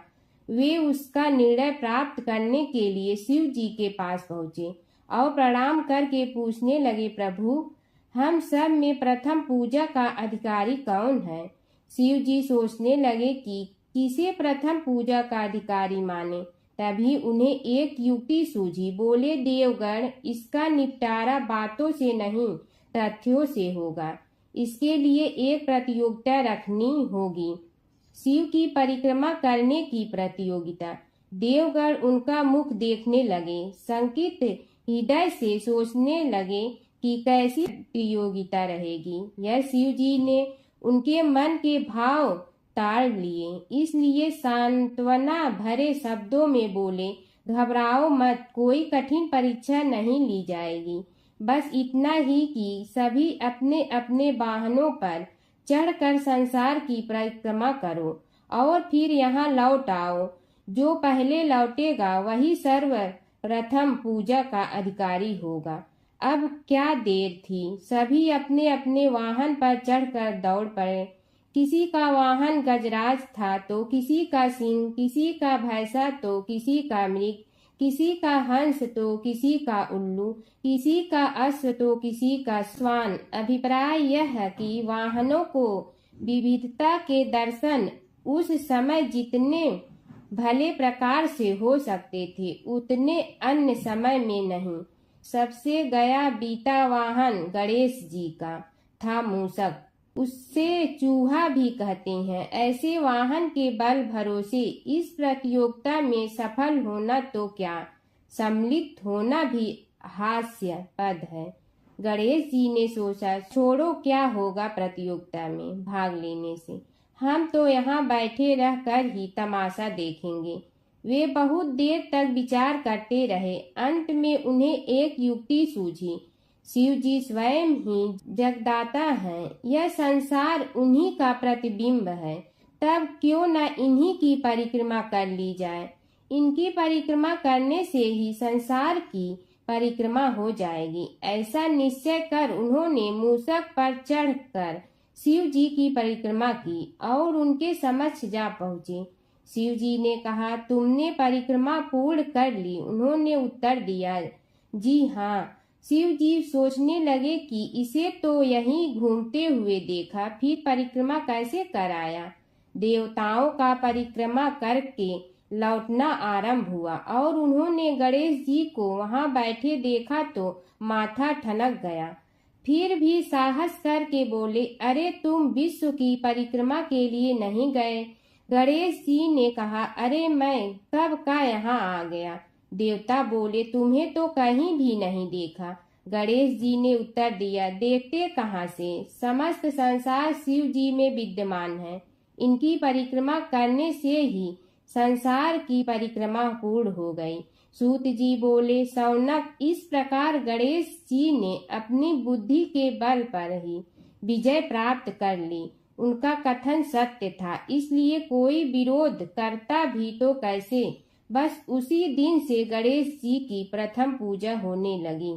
[SPEAKER 1] वे उसका निर्णय प्राप्त करने के लिए शिव जी के पास पहुँचे और प्रणाम करके पूछने लगे, प्रभु, हम सब में प्रथम पूजा का अधिकारी कौन है। शिव जी सोचने लगे कि किसे प्रथम पूजा का अधिकारी माने। तभी उन्हें एक युक्ति सूझी। बोले, देवगण, इसका निपटारा बातों से नहीं तथ्यों से होगा। इसके लिए एक प्रतियोगिता रखनी होगी, शिव की परिक्रमा करने की प्रतियोगिता। देवगण उनका मुख देखने लगे, शंकित हृदय से सोचने लगे कि कैसी प्रतियोगिता रहेगी। यह शिव जी ने उनके मन के भाव ताड़ लिए, इसलिए सांत्वना भरे शब्दों में बोले, घबराओ मत, कोई कठिन परीक्षा नहीं ली जाएगी। बस इतना ही कि सभी अपने अपने वाहनों पर चढ़कर संसार की परिक्रमा करो और फिर यहाँ लौट आओ। जो पहले लौटेगा वही सर्वप्रथम पूजा का अधिकारी होगा। अब क्या देर थी, सभी अपने अपने वाहन पर चढ़कर दौड़ पड़े। किसी का वाहन गजराज था तो किसी का सिंह, किसी का भैंसा तो किसी का मृग, किसी का हंस तो किसी का उल्लू, किसी का अश्व तो किसी का श्वान। अभिप्राय यह है कि वाहनों को विविधता के दर्शन उस समय जितने भले प्रकार से हो सकते थे उतने अन्य समय में नहीं। सबसे गया बीता वाहन गणेश जी का था मूषक, उससे चूहा भी कहते हैं। ऐसे वाहन के बल भरोसे इस प्रतियोगिता में सफल होना तो क्या, सम्मिलित होना भी हास्यास्पद है। गणेश जी ने सोचा, छोड़ो, क्या होगा प्रतियोगिता में भाग लेने से, हम तो यहाँ बैठे रहकर ही तमाशा देखेंगे। वे बहुत देर तक विचार करते रहे। अंत में उन्हें एक युक्ति सूझी। शिव जी स्वयं ही जगदाता हैं, यह संसार उन्हीं का प्रतिबिंब है, तब क्यों न इन्हीं की परिक्रमा कर ली जाए। इनकी परिक्रमा करने से ही संसार की परिक्रमा हो जाएगी। ऐसा निश्चय कर उन्होंने मूषक पर चढ़कर शिव जी की परिक्रमा की और उनके समक्ष जा पहुँचे। शिव जी ने कहा, तुमने परिक्रमा पूर्ण कर ली? उन्होंने उत्तर दिया, जी हाँ। शिव जी सोचने लगे कि इसे तो यहीं घूमते हुए देखा, फिर परिक्रमा कैसे कराया। देवताओं का परिक्रमा करके लौटना आरंभ हुआ और उन्होंने गणेश जी को वहां बैठे देखा तो माथा ठनक गया। फिर भी साहस करके बोले, अरे तुम विश्व की परिक्रमा के लिए नहीं गए? गणेश जी ने कहा, अरे मैं कब का यहाँ आ गया। देवता बोले, तुम्हें तो कहीं भी नहीं देखा। गणेश जी ने उत्तर दिया, देखते कहाँ से, समस्त संसार शिव जी में विद्यमान है। इनकी परिक्रमा करने से ही संसार की परिक्रमा पूर्ण हो गई। सूत जी बोले, शौनक, इस प्रकार गणेश जी ने अपनी बुद्धि के बल पर ही विजय प्राप्त कर ली। उनका कथन सत्य था, इसलिए कोई विरोध करता भी तो कैसे। बस उसी दिन से गणेश जी की प्रथम पूजा होने लगी।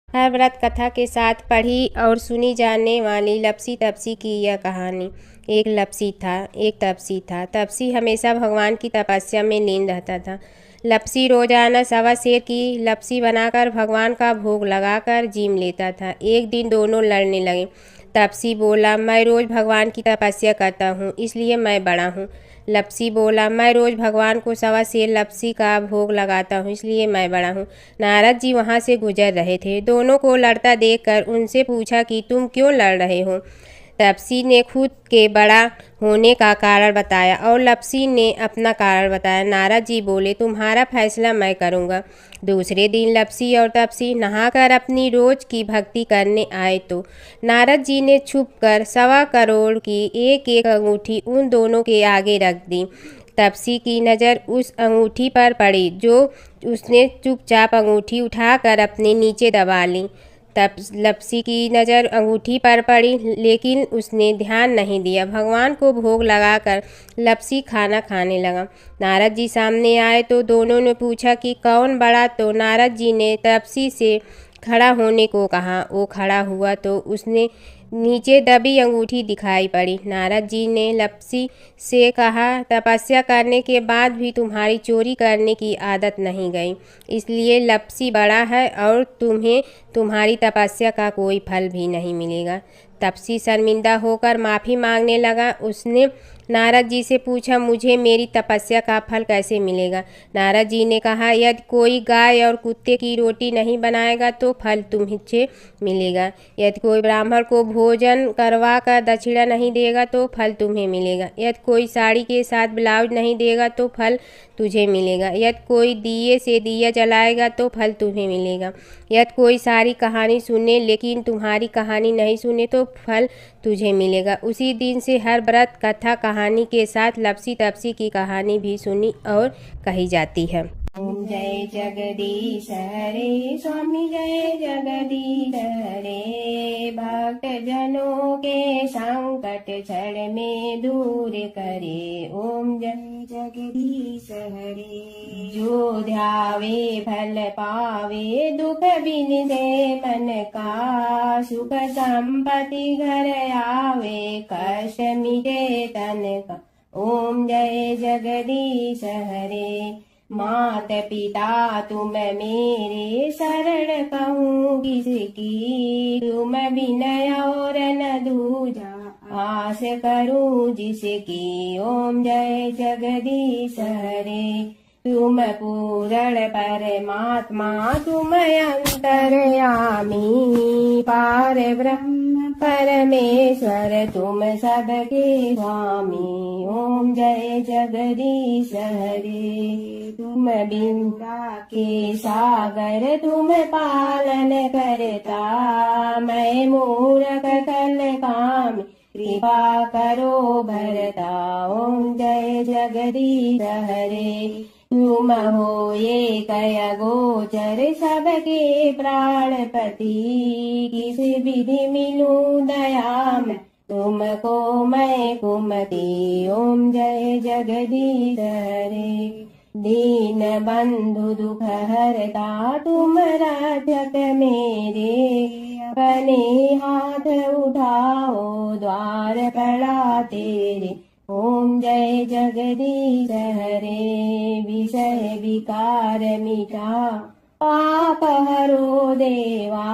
[SPEAKER 2] हर व्रत कथा के साथ पढ़ी और सुनी जाने वाली लपसी तपसी की यह कहानी। एक लपसी था, एक तपसी था। तपसी हमेशा भगवान की तपस्या में लीन रहता था। लपसी रोजाना सवा सेर की लपसी बनाकर भगवान का भोग लगाकर जीम लेता था। एक दिन दोनों लड़ने लगे। तपसी बोला, मैं रोज भगवान की तपस्या करता हूँ, इसलिए मैं बड़ा हूँ। लपसी बोला, मैं रोज भगवान को सवा सेर लपसी का भोग लगाता हूँ, इसलिए मैं बड़ा हूँ। नारद जी वहाँ से गुजर रहे थे। दोनों को लड़ता देखकर उनसे पूछा कि तुम क्यों लड़ रहे हो। तपसी ने खुद के बड़ा होने का कारण बताया और लपसी ने अपना कारण बताया। नारद जी बोले, तुम्हारा फैसला मैं करूँगा। दूसरे दिन लपसी और तपसी नहाकर अपनी रोज की भक्ति करने आए तो नारद जी ने छुपकर 1.25 करोड़ की एक एक अंगूठी उन दोनों के आगे रख दी। तपसी की नज़र उस अंगूठी पर पड़ी जो उसने चुपचाप अंगूठी उठाकर अपने नीचे दबा ली। तब लपसी की नज़र अंगूठी पर पड़ी, लेकिन उसने ध्यान नहीं दिया। भगवान को भोग लगाकर लपसी खाना खाने लगा। नारद जी सामने आए तो दोनों ने पूछा कि कौन बड़ा, तो नारद जी ने तपसी से खड़ा होने को कहा। वो खड़ा हुआ तो उसने नीचे दबी अंगूठी दिखाई पड़ी। नारद जी ने लपसी से कहा, तपस्या करने के बाद भी तुम्हारी चोरी करने की आदत नहीं गई, इसलिए लपसी बड़ा है और तुम्हें तुम्हारी तपस्या का कोई फल भी नहीं मिलेगा। तपसी शर्मिंदा होकर माफ़ी मांगने लगा। उसने नारद जी से पूछा, मुझे मेरी तपस्या का फल कैसे मिलेगा। नारद जी ने कहा, यदि कोई गाय और कुत्ते की रोटी नहीं बनाएगा तो फल तुम्हें मिलेगा। यदि कोई ब्राह्मण को भोजन करवा कर दक्षिणा नहीं देगा तो फल तुम्हें मिलेगा। यदि कोई साड़ी के साथ ब्लाउज नहीं देगा तो फल तुझे मिलेगा। यदि कोई दिए से दिया जलाएगा तो फल तुम्हें मिलेगा। यदि कोई सारी कहानी सुने लेकिन तुम्हारी कहानी नहीं सुने तो फल तुझे मिलेगा। उसी दिन से हर व्रत कथा कहानी के साथ लपसी तपसी की कहानी भी सुनी और कही जाती है।
[SPEAKER 1] ओम जय जगदीश हरे, स्वामी जय जगदीश हरे। भक्त जनों के संकट क्षण में दूर करे। ओम जय जगदीश हरे। जो ध्यावे फल पावे, दुख बिन दे मन का। सुख संपत्ति घर आवे, कष्ट मिटे तन का। ओम जय जगदीश हरे। मात पिता तुम मेरे, शरण कहूँ किसकी। तुम विनय और न दूजा, आस करूँ जिसकी। ओम जय जगदीश हरे। तुम पूर्ण परमात्मा, तुम अंतर्यामी। पार ब्रह्म परमेश्वर, तुम सबके स्वामी। ओम जय जगदीश हरे। तुम बिंदा के सागर, तुम पालन करता। मैं मूर्ख कल काम, कृपा करो भरता। ओम जय जगदीश हरे। तुम हो ये कय गोचर सबके प्राणपति, किस विधि मिलूं दया में तुमको मैं कुमति। ओम जय जगदीश हरे। दीन बंधु दुख हरता तुम रक्षक मेरे, अपने हाथ उठाओ द्वार पड़ा तेरे। ओम जय जगदीश हरे। विषय विकार मिटा पाप हरो देवा,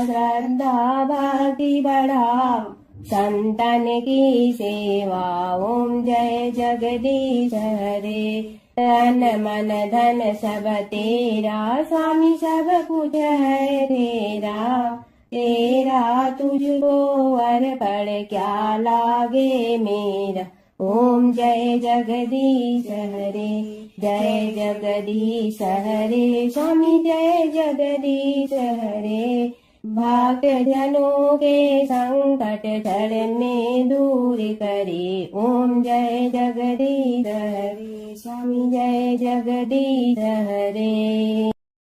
[SPEAKER 1] श्रद्धा भक्ति बढ़ाओ संतन की सेवा। ओम जय जगदीश हरे। तन मन धन सब तेरा, स्वामी सब कुछ है तेरा। तेरा तुझको अर्पण क्या लागे मेरा। ओम जय जगदीश हरे। जय जगदीश हरे। स्वामी जय जगदीश हरे। भक्त जनों के संकट क्षण में दूर करे। ओम जय जगदीश हरे। स्वामी जय जगदीश हरे।